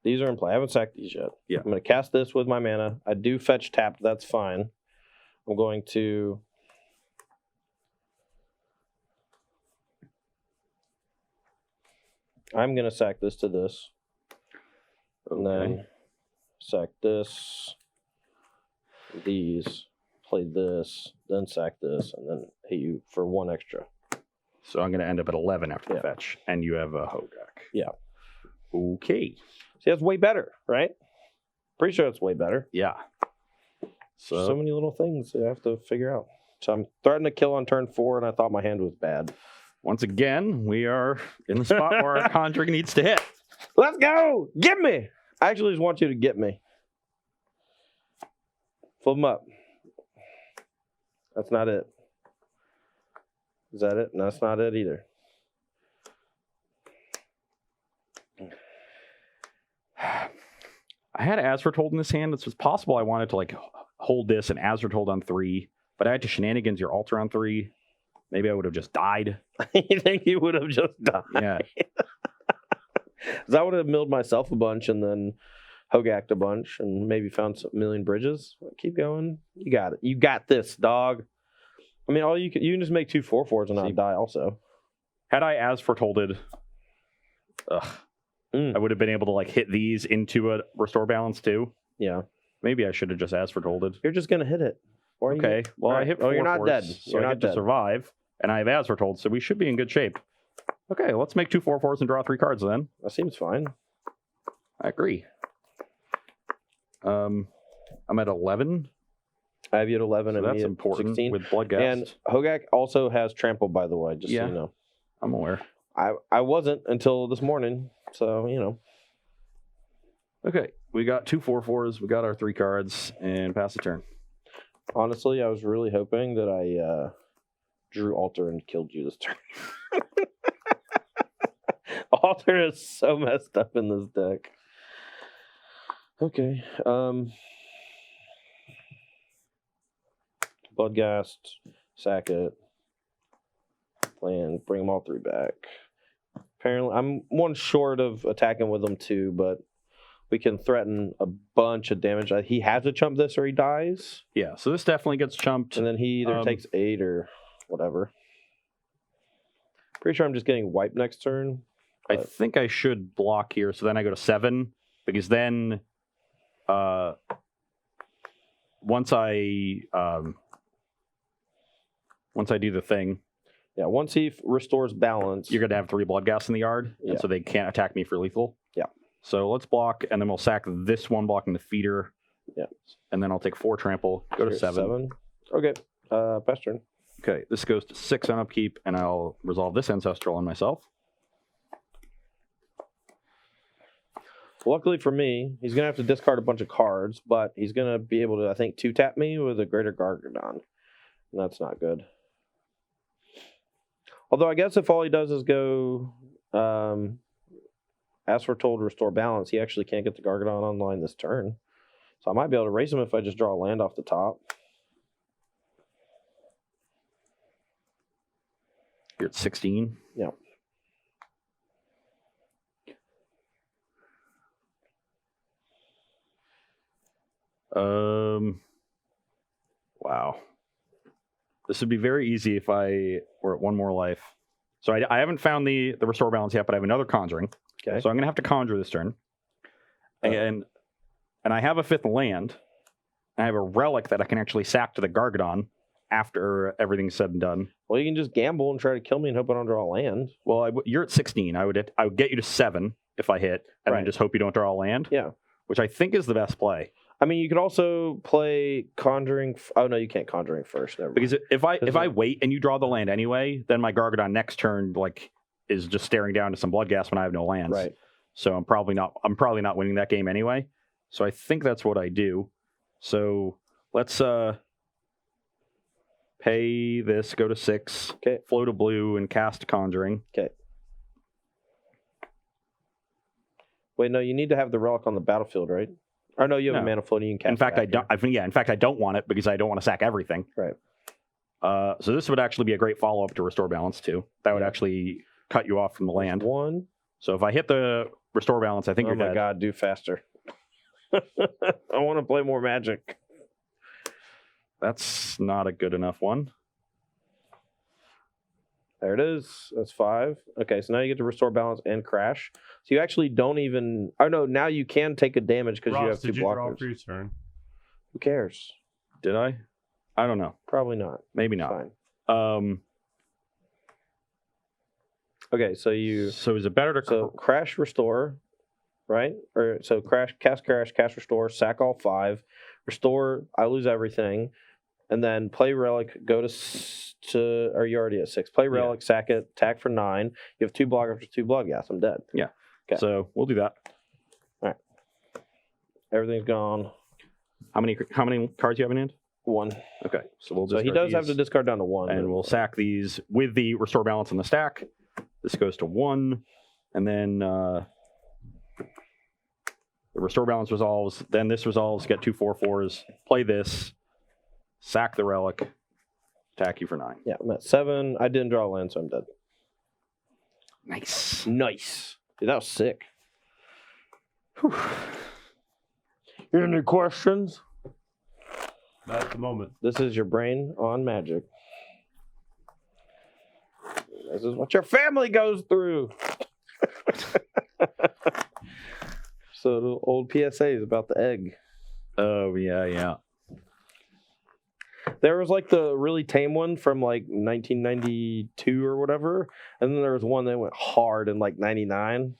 These are in play. I haven't sacked these yet. Yeah. I'm going to cast this with my mana. I do fetch tapped. That's fine. I'm going to... I'm going to sack this to this. And then sack this. These. Play this. Then sack this. And then hit you for 1 extra. So I'm going to end up at 11 after the fetch. And you have a Hogak. Yeah. Okay. See, that's way better, right? Pretty sure it's way better. Yeah. So many little things that I have to figure out. So I'm threatening to kill on turn 4, and I thought my hand was bad. Once again, we are in the spot where our Conjuring needs to hit. Let's go! Get me! I actually just want you to get me. Flip them up. That's not it. Is that it? No, that's not it either. I had Azforetold in this hand. It's possible I wanted to hold this and Azforetold on 3, but I had to shenanigans your altar on 3. Maybe I would have just died. You think you would have just died? Yeah. Because I would have milled myself a bunch and then Hogacked a bunch and maybe found a million bridges. Keep going. You got it. You got this, dog. I mean, you can just make 2 4/4s and not die also. Had I Azforetolded, I would have been able to hit these into a restore balance too. Yeah. Maybe I should have just Azforetolded. You're just gonna hit it. Okay. Well, I hit 4 you're not force, dead. so You're I not get to dead. survive, and I have Azforetold, so we should be in good shape. Okay, let's make 2 4/4s and draw 3 cards then. That seems fine. I agree. I'm at 11. I have you at 11 So and that's me at important 16. with Bloodghast. And Hogack also has trample, by the way, just so Yeah. you know. I'm aware. I wasn't until this morning, so you know. Okay, we got 2 4/4s. We got our 3 cards, and pass the turn. Honestly, I was really hoping that I drew Altar and killed you this turn. Altar is so messed up in this deck. Okay. Bloodghast, sack it. Plan, bring them all 3 back. Apparently, I'm 1 short of attacking with them too, but we can threaten a bunch of damage. He has to chump this or he dies. Yeah, so this definitely gets chumped. And then he either takes 8 or whatever. Pretty sure I'm just getting wiped next turn. I think I should block here, so then I go to 7, because then once I do the thing, yeah, once he restores balance, you're going to have 3 blood gas in the yard, and so they can't attack me for lethal. Yeah. So let's block, and then we'll sack this one blocking the feeder. Yeah. And then I'll take 4 trample, go to 7. Okay, pass turn. Okay, this goes to 6 on upkeep, and I'll resolve this Ancestral on myself. Luckily for me, he's going to have to discard a bunch of cards, but he's going to be able to, I think, 2-tap me with a Greater Gargadon. And that's not good. Although I guess if all he does is go as foretold, restore balance, he actually can't get the Gargadon online this turn. So I might be able to race him if I just draw a land off the top. You're at 16. Yeah. Wow. This would be very easy if I were at 1 more life. So I haven't found the restore balance yet, but I have another conjuring. Okay. So I'm going to have to conjure this turn. And I have a 5th land. I have a relic that I can actually sack to the Gargadon after everything's said and done. Well, you can just gamble and try to kill me and hope I don't draw a land. Well, you're at 16. I would get you to 7 if I hit, and then just hope you don't draw a land. Yeah. Which I think is the best play. I mean, you could also play Conjuring. Oh no, you can't Conjuring first. Never mind. Because if I wait and you draw the land anyway, then my Gargadon next turn is just staring down to some blood gas when I have no lands. Right. So I'm probably not winning that game anyway. So I think that's what I do. So let's pay this, go to 6, okay, float a blue, and cast Conjuring. Okay. Wait, no, you need to have the relic on the battlefield, right? Or no, you have a mana floating. You can cast. In fact, I don't. In fact, I don't want it because I don't want to sack everything. Right. So this would actually be a great follow up to restore balance too. That would actually cut you off from the land. 1. So if I hit the restore balance, I think you're dead. Oh my god, do faster. I want to play more Magic. That's not a good enough one. There it is. That's 5. Okay, so now you get to restore balance and crash. So you actually don't even. Oh no, now you can take a damage because you have 2 blockers. Did you draw for your turn? Who cares? Did I? I don't know. Probably not. Maybe not. Fine. Okay, so you. So is it better to crash restore, right? Or so cast restore, sack all 5, restore. I lose everything, and then play relic. Go to or you're already at 6. Play relic, sack it, attack for 9. You have 2 blockers for 2 blood gas. I'm dead. Yeah. Okay. So we'll do that. All right. Everything's gone. How many cards do you have in hand? 1. Okay. So we'll So he does have to discard down to 1. And we'll sack these with the restore balance in the stack. This goes to 1. And then the restore balance resolves. Then this resolves. Get 2 4/4s. Play this. Sack the relic. Attack you for 9. Yeah, I'm at 7. I didn't draw a land, so I'm dead. Nice. Dude, that was sick. Whew. Any questions? Not at the moment. This is your brain on Magic. This is what your family goes through. So the old PSAs about the egg. Oh, yeah. There was like the really tame one from like 1992 or whatever. And then there was one that went hard in like 99.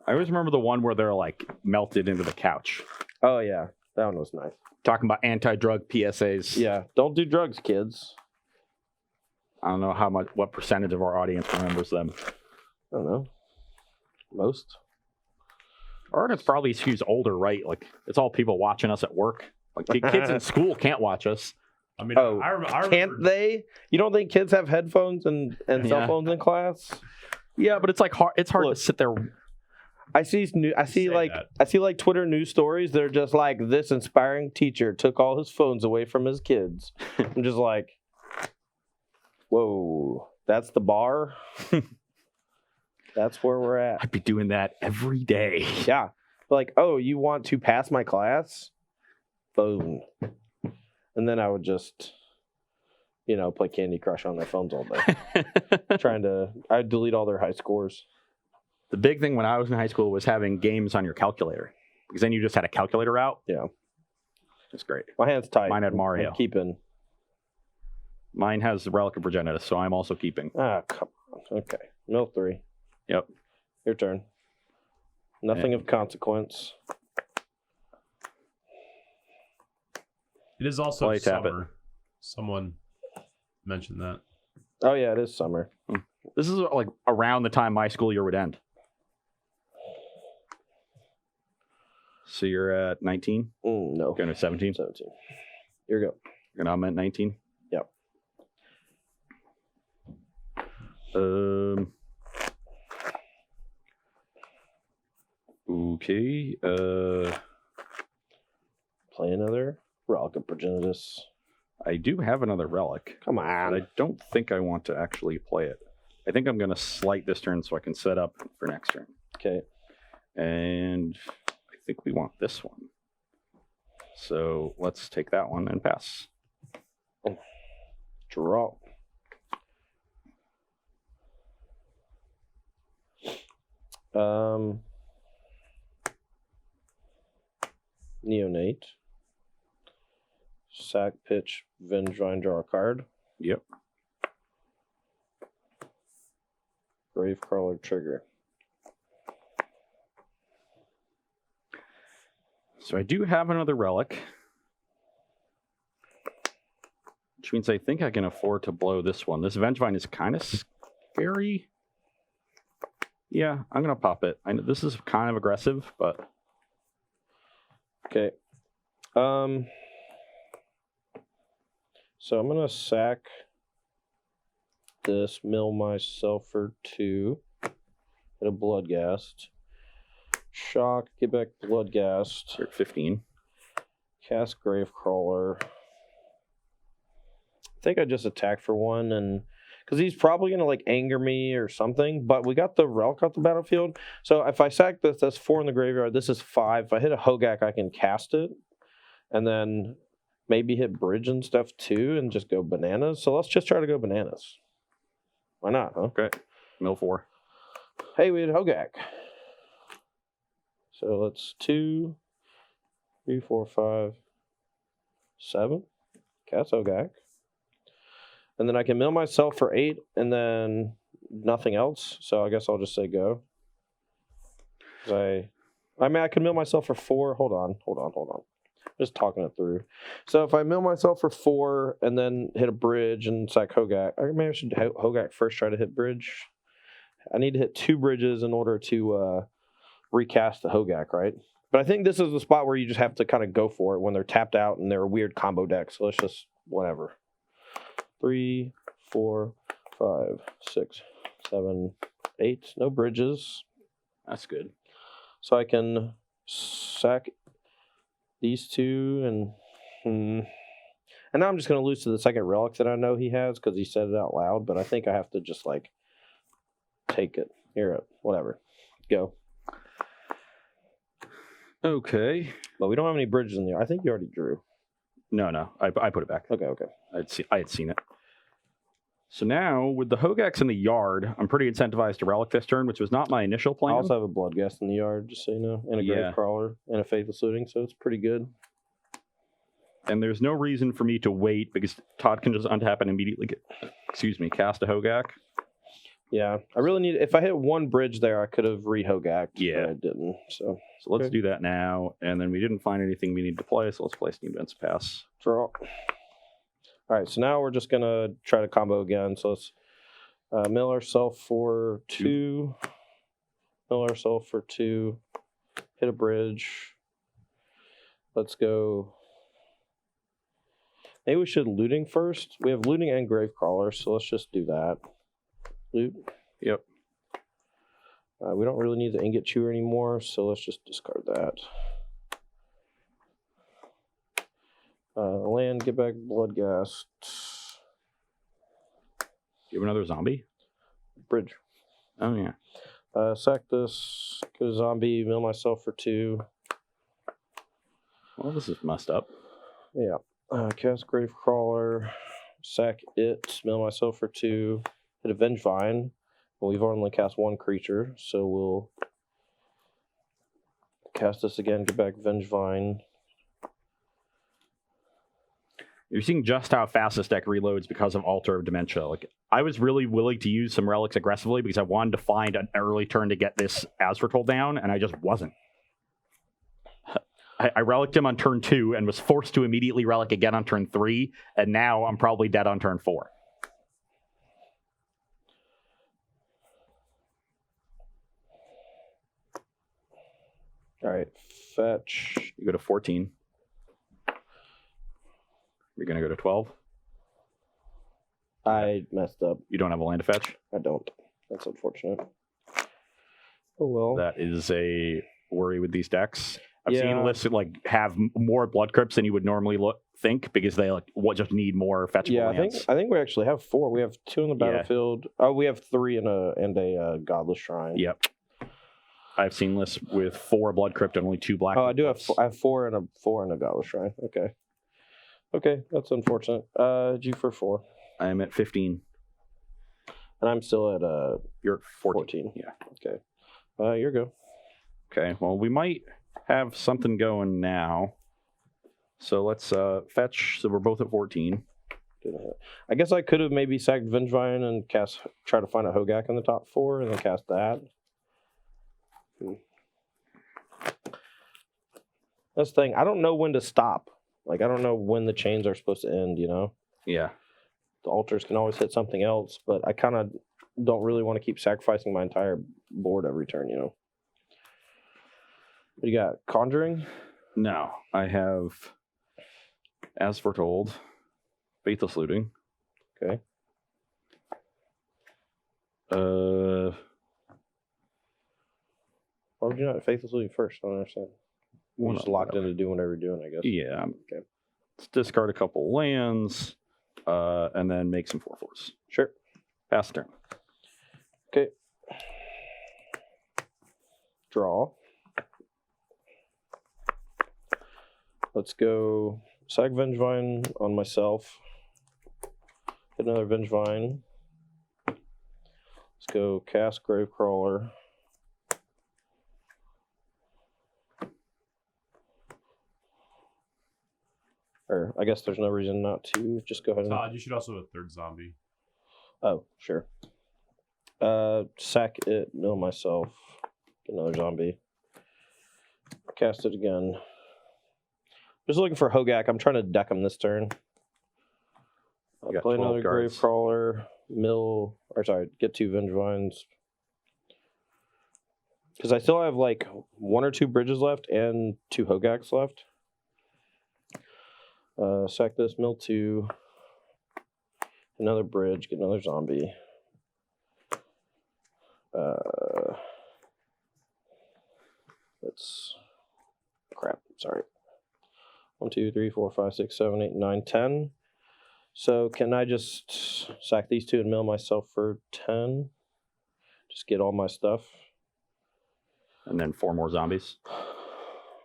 I always remember the one where they're like melted into the couch. Oh, yeah. That one was nice. Talking about anti-drug PSAs. Yeah. Don't do drugs, kids. I don't know what percentage of our audience remembers them. I don't know. Most. Our audience probably skews older, right? Like, it's all people watching us at work. Like, the kids in school can't watch us. I mean, I remember. Can't they? You don't think kids have headphones and cell phones in class? Yeah, but it's like hard. It's hard to sit there. I see like Twitter news stories. They're just like, this inspiring teacher took all his phones away from his kids. I'm just like, whoa, that's the bar. That's where we're at. I'd be doing that every day. Yeah. Like, oh, you want to pass my class? Boom. And then I would just, play Candy Crush on their phones all day. I'd delete all their high scores. The big thing when I was in high school was having games on your calculator, because then you just had a calculator out. Yeah. It's great. My hand's tight. Mine had Mario. I'm keeping. Mine has the Relic of Progenitus, so I'm also keeping. Ah, come on. Okay. Mill 3. Yep. Your turn. Nothing of consequence. It is also Play, tap summer. Someone mentioned that. Oh, yeah, it is summer. This is like around the time my school year would end. So you're at 19? No. Going to 17? 17. Here we go. And I'm at 19? Yep. Okay. Play another Relic of Progenitus. I do have another relic. Come But on. I don't think I want to actually play it. I think I'm going to slight this turn so I can set up for next turn. Okay. And I think we want this one. So let's take that one and pass. Draw. Neonate. Sack, pitch, Bridgevine, draw a card. Yep. Gravecrawler, trigger. So I do have another relic, which means I think I can afford to blow this one. This Vengevine is kind of scary. Yeah, I'm going to pop it. I know this is kind of aggressive, but... Okay. So I'm going to sack this, mill myself for 2. Hit a Bloodghast. Shock, get back Bloodghast. You're at 15. Cast Gravecrawler. I think I just attack for 1, and because he's probably going to like anger me or something, but we got the Relic off the battlefield. So if I sack this, that's 4 in the graveyard. This is 5. If I hit a Hogak, I can cast it, and then maybe hit Bridge and stuff too, and just go bananas. So let's just try to go bananas. Why not, huh? Okay. Mill 4. Hey, we had Hogak. So let's 2, 3, 4, 5, 7. Cast Hogak. And then I can mill myself for 8 and then nothing else. So I guess I'll just say go. I can mill myself for 4. Hold on. Just talking it through. So if I mill myself for 4 and then hit a Bridge and sack Hogak, maybe I should Hogak first, try to hit Bridge. I need to hit 2 bridges in order to recast the Hogak, right? But I think this is the spot where you just have to kind of go for it when they're tapped out and they're a weird combo deck. So let's just whatever. 3, 4, 5, 6, 7, 8. No bridges. That's good. So I can sack these 2 and now I'm just going to lose to the second relic that I know he has because he said it out loud. But I think I have to just like take it. Here, whatever. Go. Okay. But we don't have any bridges in there. I think you already drew. No. I put it back. Okay. I had seen it. So now, with the Hogaks in the yard, I'm pretty incentivized to Relic this turn, which was not my initial plan. I also have a Bloodghast in the yard, just so you know, and a Gravecrawler and a Faithless Looting, so it's pretty good. And there's no reason for me to wait, because Todd can just untap and immediately cast a Hogak. Yeah, I really need... If I hit 1 bridge there, I could have re-Hogacked, but I didn't, so... So let's do that now, and then we didn't find anything we need to play, so let's play Steam Events Pass. Draw. All right, so now we're just going to try to combo again. So let's mill ourselves for 2. Mill ourselves for 2. Hit a bridge. Let's go. Maybe we should looting first. We have looting and Gravecrawler, so let's just do that. Loot. Yep. We don't really need the Ingot Chewer anymore, so let's just discard that. Land, get back Bloodghast. You have another zombie? Bridge. Oh, yeah. Sack this. Get a zombie. Mill myself for 2. Well, this is messed up. Yeah. Cast Gravecrawler. Sack it. Mill myself for 2. Hit a Vengevine. Well, we've only cast 1 creature, so we'll cast this again. Get back Vengevine. You're seeing just how fast this deck reloads because of Altar of Dementia. Like, I was really willing to use some relics aggressively because I wanted to find an early turn to get this as foretold down, and I just wasn't. I relicked him on turn 2 and was forced to immediately relic again on turn 3, and now I'm probably dead on turn 4. All right. Fetch. You go to 14. You're going to go to 12. I messed up. You don't have a land to fetch? I don't. That's unfortunate. Oh, well. That is a worry with these decks. I've Yeah. seen lists that like have more blood crypts than you would normally think because they like just need more fetchable Yeah, lands. I think we actually have 4. We have 2 in the Yeah. battlefield. Oh, we have 3 and a Godless Shrine. Yep. I've seen lists with 4 blood crypt and only 2 black. Oh, I do have crypts. I have 4 and a Godless Shrine. Okay, that's unfortunate. G for 4, I'm at 15. and I'm still at You're at 14. 14. Yeah. Okay. Your go. Okay. Well, we might have something going now. So let's fetch. So we're both at 14. I guess I could have maybe sacked Vengevine and try to find a Hogak in the top 4 and then cast that. That's the thing. I don't know when to stop. Like, I don't know when the chains are supposed to end, you know? Yeah. The altars can always hit something else, but I kind of don't really want to keep sacrificing my entire board every turn, you know? What do you got? Conjuring? No, I have As Foretold, Faithless Looting. Okay. Why would you not Faithless Looting first? I don't understand. You're just locked into doing whatever you're doing, I guess. Yeah. Okay. Let's discard a couple lands, and then make some 4/4s. Sure. Pass turn. Okay. Draw. Let's go sack Vengevine on myself. Hit another Vengevine. Let's go cast Gravecrawler. Or I guess there's no reason not to. Just go ahead and... Todd, you should also have a 3rd zombie. Oh, sure. Sack it, mill myself. Get another zombie. Cast it again. Just looking for Hogak. I'm trying to deck him this turn. got Play 12 another cards. Gravecrawler. Get 2 Vengevines. Because I still have like 1 or 2 bridges left and 2 Hogaks left. Sack this, mill 2. Another bridge, get another zombie. Sorry. 1, 2, 3, 4, 5, 6, 7, 8, 9, 10. So can I just sack these 2 and mill myself for 10? Just get all my stuff. And then 4 more zombies.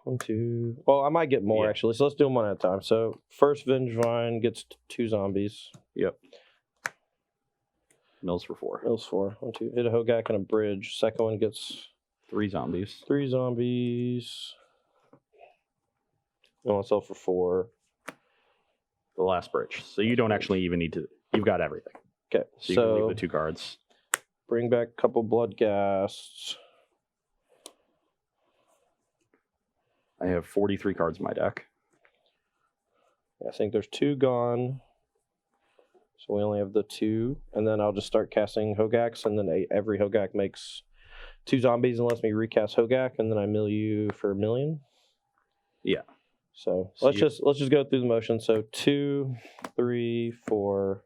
1, 2. Well, I might get more Yeah. actually. So let's do them one at a time. So first Vengevine gets 2 zombies. Yep. Mills for 4. Mills 4. 1, 2. Hit a Hogak and a bridge. Second one gets 3 zombies. 3 zombies. Mill myself for 4. The last bridge. So you don't actually even need to. You've got everything. Okay. So you can leave the 2 cards. Bring back a couple blood ghasts. I have 43 cards in my deck. I think there's 2 gone. So we only have the 2. And then I'll just start casting Hogaks. And then every Hogak makes 2 zombies and lets me recast Hogak. And then I mill you for 1 million. Yeah. So So let's just go through the motion. So 2, 3, 4,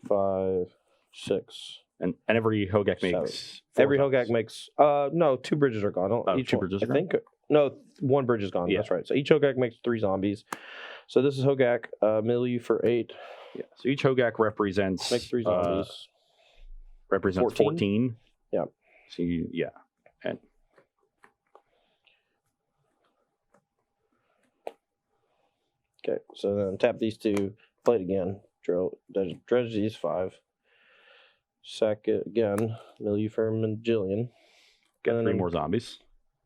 5, 6. And every Hogak makes 4 Every zombies. Hogak makes no, 2 bridges are gone. Oh, Each 2 one, bridges are I gone? think no, 1 bridge is gone. Yeah. That's right. So each Hogak makes 3 zombies. So this is Hogak. Mill you for 8. Yeah. So each Hogak represents Make 3 zombies. represents 14? 14. Yeah. So and Okay, so then tap these two, play it again, dredge these 5. Sack it again, mill you for Jillian. get And 3 then- more zombies.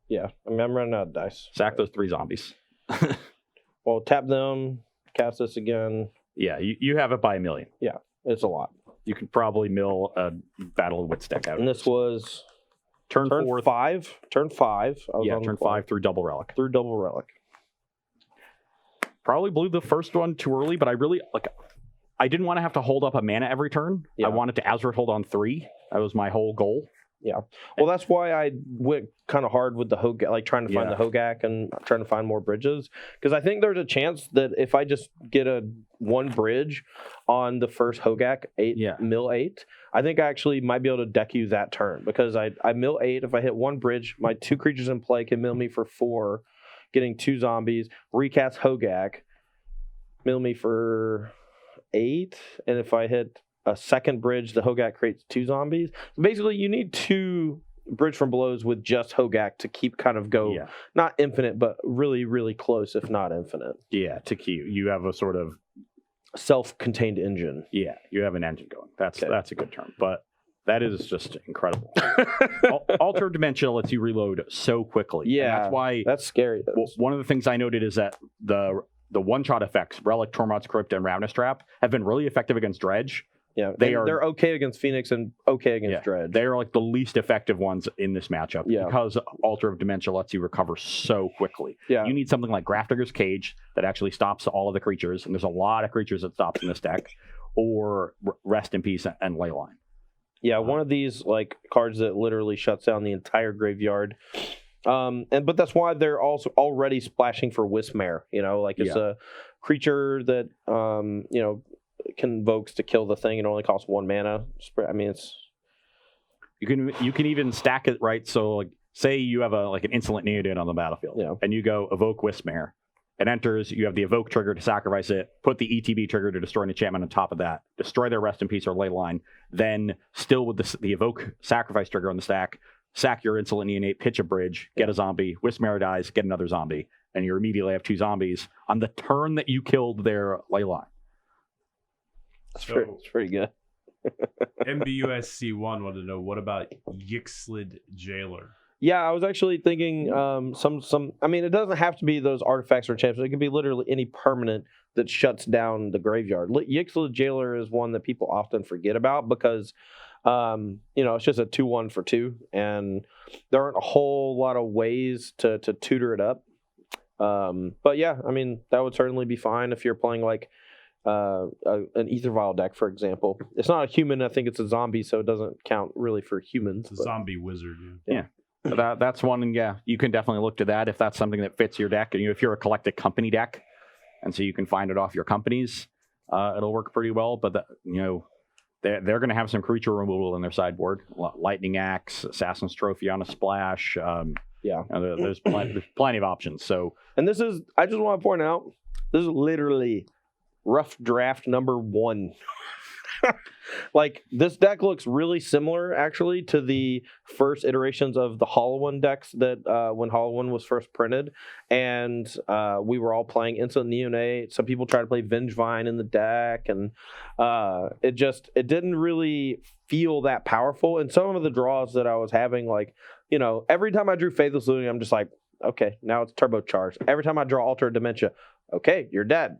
Yeah, I mean, I'm running out of dice. Sack those 3 zombies. Well, tap them, cast this again. Yeah, you have it by a million. It's a lot. You could probably mill a Battle of Wits deck out. And this was turn turn 4. 5. Turn 5. I was on Turn the clock. 5 through Double Relic. Through double relic. Probably blew the first one too early, but I didn't want to have to hold up a mana every turn. Yeah. I wanted to Azeroth hold on 3. That was my whole goal. Yeah. Well, that's why I went kind of hard with the Hogak, like trying to find the Hogak and trying to find more bridges. Because I think there's a chance that if I just get one bridge on the first Hogak, mill 8, I think I actually might be able to deck you that turn. Because I mill 8, if I hit one bridge, my 2 creatures in play can mill me for 4, getting 2 zombies, recast Hogak, mill me for 8, and if I hit a second bridge, the Hogak creates 2 zombies. Basically, you need 2 bridge from belows with just Hogak to keep kind of not infinite, but really, really close, if not infinite. Yeah, to keep you have a sort of self-contained engine. Yeah, you have an engine going. That's a good term, but that is just incredible. Alter Dementia lets you reload so quickly. Yeah, and that's why that's scary. One of the things I noted is that the one-shot effects, Relic, Tormod's Crypt, and Ravenous Trap, have been really effective against Dredge. Yeah, they're okay against Phoenix and okay against Dredge. They are like the least effective ones in this matchup because Altar of Dementia lets you recover so quickly. Yeah. You need something like Grafdigger's Cage that actually stops all of the creatures, and there's a lot of creatures that stops in this deck, or Rest in Peace and Leyline. Yeah, one of these like cards that literally shuts down the entire graveyard. But that's why they're also already splashing for Wismare. It's a creature that convokes to kill the thing. It only costs 1 mana. I mean, it's you can even stack it right. So like, say you have an insolent Neodin on the battlefield, and you go evoke Wismare. It enters. You have the evoke trigger to sacrifice it. Put the ETB trigger to destroy an enchantment on top of that. Destroy their Rest in Peace or Leyline. Then still with the evoke sacrifice trigger on the stack. Sack your insolent neonate, pitch a bridge, get a zombie, Wismare dies, get another zombie, and you immediately have 2 zombies on the turn that you killed their Leyline. It's pretty good. MBUSC1 wanted to know, what about Yixlid Jailer? Yeah, I was actually thinking some. I mean, it doesn't have to be those artifacts or enchantments. It could be literally any permanent that shuts down the graveyard. Yixlid Jailer is one that people often forget about because it's just a 2/1 for 2, and there aren't a whole lot of ways to tutor it up. But yeah, I mean, that would certainly be fine if you're playing like an Ether Vial deck, for example. It's not a human. I think it's a zombie, so it doesn't count really for humans. It's a zombie wizard. Yeah. That's one, and you can definitely look to that if that's something that fits your deck. And if you're a collected company deck, and so you can find it off your companies, it'll work pretty well. But they're going to have some creature removal in their sideboard: Lightning Axe, Assassin's Trophy on a splash. There's plenty of options. So, and this is, I just want to point out, this is literally rough draft number 1. Like, this deck looks really similar actually to the first iterations of the Hollow One decks that when Hollow One was first printed, and we were all playing Instant Neonate. Some people tried to play Vengevine in the deck, and it didn't really feel that powerful. And some of the draws that I was having, like, every time I drew Faithless Looting, I'm just like, okay, now it's turbocharged. Every time I draw Alter Dementia, okay, you're dead.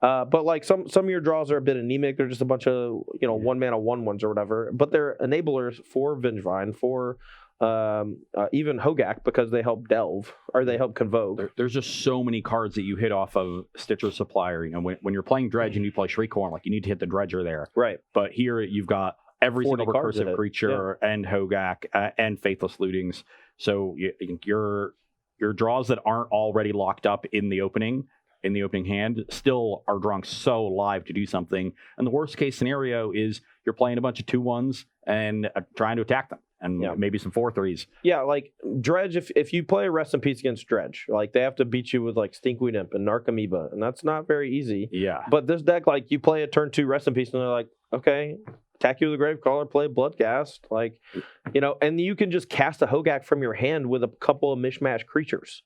But like some of your draws are a bit anemic. They're just a bunch of 1 mana 1/1s or whatever. But they're enablers for Vengevine, for even Hogak, because they help delve or they help convoke. There's just so many cards that you hit off of Stitcher Supplier. When you're playing Dredge and you play Shriekhorn, like, you need to hit the Dredger there. Right. But here you've got every single recursive creature and Hogak and Faithless Lootings. So your draws that aren't already locked up in the opening hand still are drawing so live to do something. And the worst case scenario is you're playing a bunch of 2/1s and trying to attack them, and maybe some 4/3s. Yeah, like Dredge, if you play Rest in Peace against Dredge, like, they have to beat you with like Stinkweed Imp and Narcomoeba, and that's not very easy. Yeah. But this deck, like, you play a turn 2 Rest in Peace, and they're like, okay, attack you with a Gravecaller, play Bloodghast, like, and you can just cast a Hogak from your hand with a couple of mishmash creatures.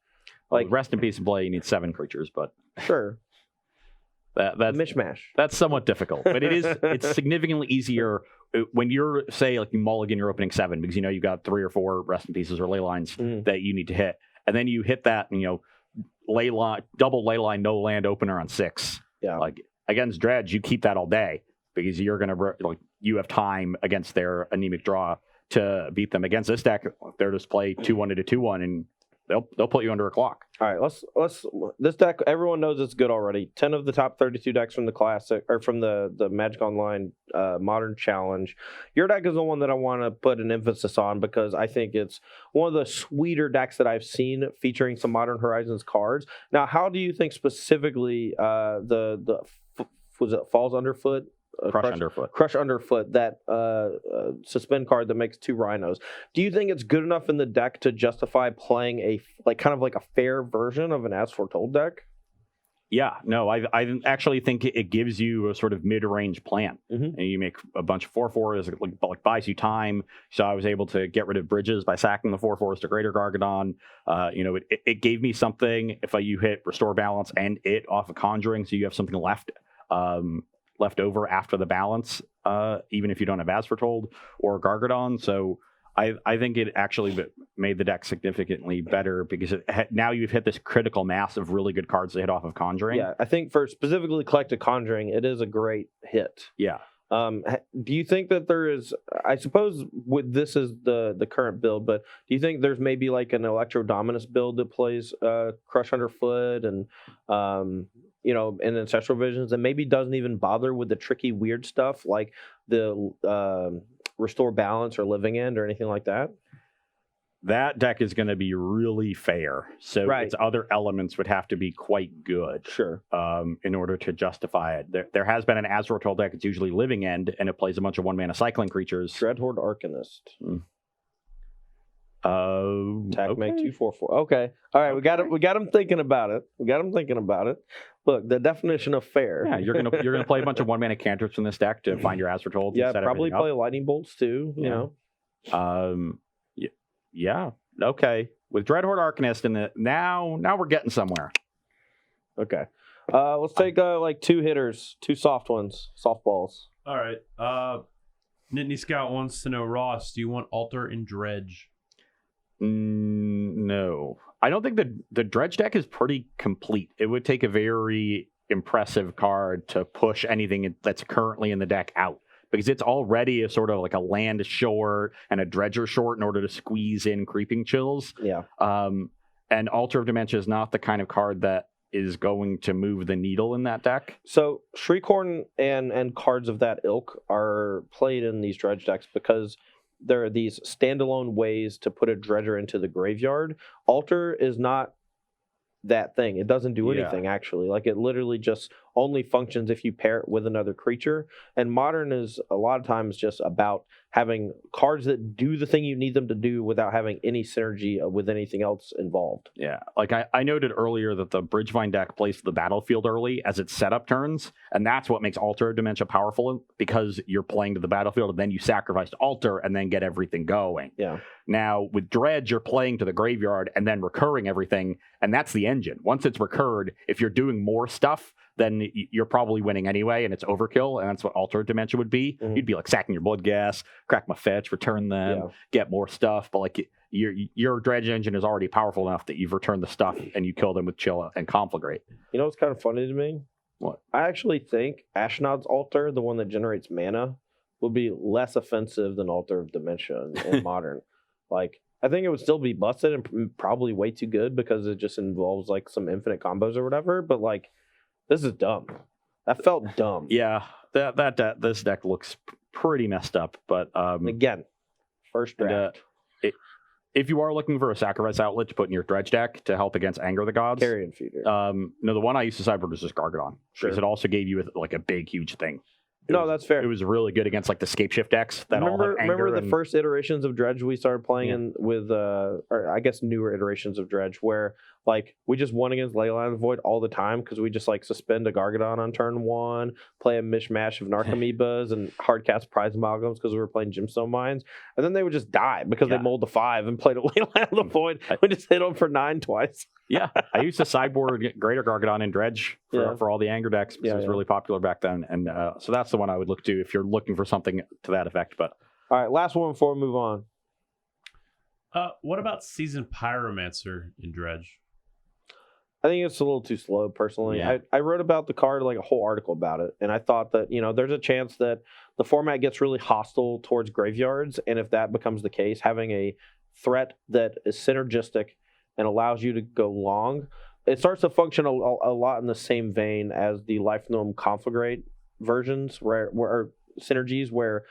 Like Rest in Peace and play, you need 7 creatures, but sure, that's mishmash. That's somewhat difficult, but it's significantly easier when you're, say, like you mulligan your opening 7 because you've got 3 or 4 Rest in Pieces or ley lines that you need to hit, and then you hit that double ley line, no land opener on 6. Yeah, like against Dredge, you keep that all day because you're gonna you have time against their anemic draw to beat them. Against this deck, they're just play 2-1 to 2-1 and they'll put you under a clock. All right, let's this deck. Everyone knows it's good already. 10 of the top 32 decks from the classic or from the Magic Online Modern Challenge. Your deck is the one that I want to put an emphasis on because I think it's one of the sweeter decks that I've seen featuring some Modern Horizons cards. Now, how do you think specifically was it Falls Underfoot? Crush Underfoot, that suspend card that makes 2 rhinos. Do you think it's good enough in the deck to justify playing a kind of like a fair version of an As Foretold deck? Yeah, no, I actually think it gives you a sort of mid-range plan, and you make a bunch of 4/4s, like buys you time. So I was able to get rid of bridges by sacking the 4/4s to Greater Gargadon. It gave me something if you hit Restore Balance and it off of Conjuring, so you have something left over after the balance, even if you don't have As Foretold or Gargadon. So I think it actually made the deck significantly better because now you've hit this critical mass of really good cards to hit off of Conjuring. Yeah, I think for specifically collected Conjuring, it is a great hit. Yeah. Do you think that there is, I suppose this is the current build, but do you think there's maybe like an Electro Dominus build that plays Crush Underfoot and in Ancestral Visions, and maybe doesn't even bother with the tricky, weird stuff like the Restore Balance or Living End or anything like that? That deck is going to be really fair. So its other elements would have to be quite good. Sure. In order to justify it. There has been an As Foretold deck. It's usually Living End, and it plays a bunch of 1-mana cycling creatures. Dreadhorde Arcanist. Attack, make 2/4/4. Okay. All right. Okay. We got him thinking about it. Look, the definition of fair. Yeah, you're gonna play a bunch of 1-mana cantrips from this deck to find your As Foretold. Yeah, probably play lightning bolts too. You know. Yeah. Okay. With Dreadhorde Arcanist in it, now we're getting somewhere. Okay. Let's take 2 hitters, 2 soft ones, softballs. All right. Nittany Scout wants to know, Ross, do you want Altar and Dredge? No, I don't think the Dredge deck is pretty complete. It would take a very impressive card to push anything that's currently in the deck out because it's already a sort of like a land short and a dredger short in order to squeeze in Creeping Chills. Yeah. And Altar of Dementia is not the kind of card that is going to move the needle in that deck. So Shriekhorn and cards of that ilk are played in these Dredge decks because there are these standalone ways to put a dredger into the graveyard. Altar is not that thing. It doesn't do anything, actually. Like, it literally just only functions if you pair it with another creature. And Modern is a lot of times just about having cards that do the thing you need them to do without having any synergy with anything else involved. Yeah, like I noted earlier that the Bridgevine deck plays the battlefield early as its setup turns, and that's what makes Altar of Dementia powerful, because you're playing to the battlefield and then you sacrifice to Altar and then get everything going. Yeah. Now, with Dredge, you're playing to the graveyard and then recurring everything, and that's the engine. Once it's recurred, if you're doing more stuff, then you're probably winning anyway, and it's overkill, and that's what Altar of Dementia would be. Mm-hmm. You'd be like sacking your Bloodghast, crack my fetch, return them, get more stuff, but like your Dredge engine is already powerful enough that you've returned the stuff and you kill them with Chill and Conflagrate. You know what's kind of funny to me? What? I actually think Ashnod's Altar, the one that generates mana, would be less offensive than Altar of Dementia in Modern. Like, I think it would still be busted and probably way too good because it just involves like some infinite combos or whatever, but like, this is dumb. That felt dumb. Yeah, this deck looks pretty messed up. But again, first draft. If you are looking for a sacrifice outlet to put in your Dredge deck to help against Anger of the Gods, Carrion Feeder. No, the one I used to sideboard was just Gargadon, because it also gave you like a big, huge thing. That's fair. It was really good against like the Scapeshift decks that remember the first iterations of Dredge we started playing in with, or I guess newer iterations of Dredge, where Like, we just won against Leyline of the Void all the time because we just, like, suspend a Gargadon on turn 1, play a mishmash of Narcomoebas and hardcast prize amalgams because we were playing Gemstone Mines, and then they would just die because they mulled the 5 and played a Leyline of the Void. We just hit them for 9 twice. Yeah, I used to sideboard Greater Gargadon and Dredge for all the anger decks because it was really popular back then, and so that's the one I would look to if you're looking for something to that effect. But all right, last one before we move on. What about Seasoned Pyromancer in Dredge? I think it's a little too slow, personally. Yeah. I wrote about the card, like a whole article about it, and I thought that, there's a chance that the format gets really hostile towards graveyards, and if that becomes the case, having a threat that is synergistic and allows you to go long, it starts to function a lot in the same vein as the Life Gnome Conflagrate versions, where synergies where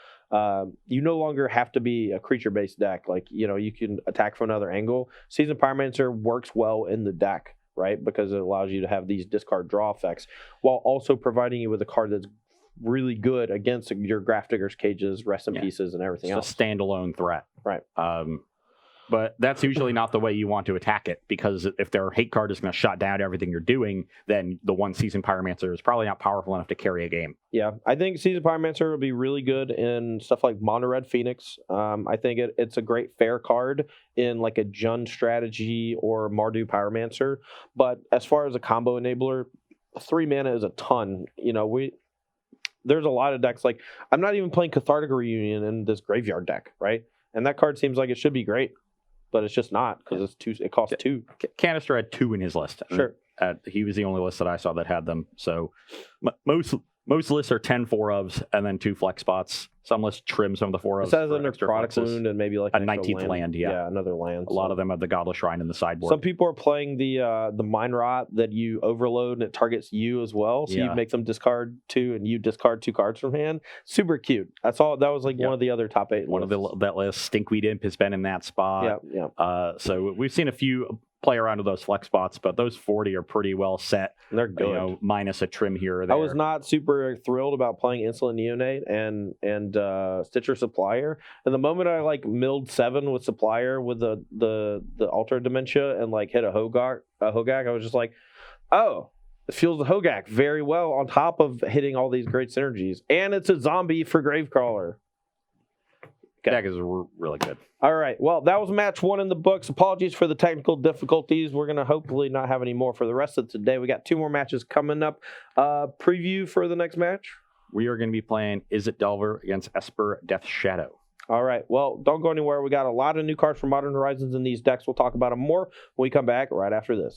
you no longer have to be a creature-based deck. Like, you can attack from another angle. Seasoned Pyromancer works well in the deck, right? Because it allows you to have these discard draw effects while also providing you with a card that's really good against your Graph Digger's Cages, Rest in Pieces, and everything else. It's a standalone threat. Right. But that's usually not the way you want to attack it, because if their hate card is going to shut down everything you're doing, then the one Seasoned Pyromancer is probably not powerful enough to carry a game. Yeah, I think Seasoned Pyromancer will be really good in stuff like Mono Red Phoenix. I think it's a great fair card in like a Jund strategy or Mardu Pyromancer. But as far as a combo enabler, 3 mana is a ton. There's a lot of decks. Like, I'm not even playing Cathartic Reunion in this graveyard deck, right? And that card seems like it should be great, but it's just not because it costs 2. Canister had 2 in his list. Sure. He was the only list that I saw that had them. So most lists are 10 4-ofs and then 2 flex spots. Some lists trim some of the 4-ofs. It says under Product Wound and maybe like a 19th land. Yeah, another land. A lot of them have the Godless Shrine in the sideboard. Some people are playing the Mind Rot that you overload and it targets you as well. So you make them discard 2 and you discard 2 cards from hand. Super cute. That's all. That was like one of the other top 8 One lists. of that list. Stinkweed Imp has been in that spot. Yeah. So we've seen a few play around with those flex spots, but those 40 are pretty well set. They're good. Minus a trim here or there. I was not super thrilled about playing Insolent Neonate and Stitcher Supplier. And the moment I milled 7 with Supplier with the Alter Dementia and hit a Hogak, I was just like, oh, it feels the Hogak very well on top of hitting all these great synergies. And it's a zombie for Gravecrawler. Deck is really good. All right. Well, that was match 1 in the books. Apologies for the technical difficulties. We're going to hopefully not have any more for the rest of today. We got 2 more matches coming up. Preview for the next match? We are going to be playing Izzet Delver against Esper Death Shadow. All right. Well, don't go anywhere. We got a lot of new cards for Modern Horizons in these decks. We'll talk about them more when we come back right after this.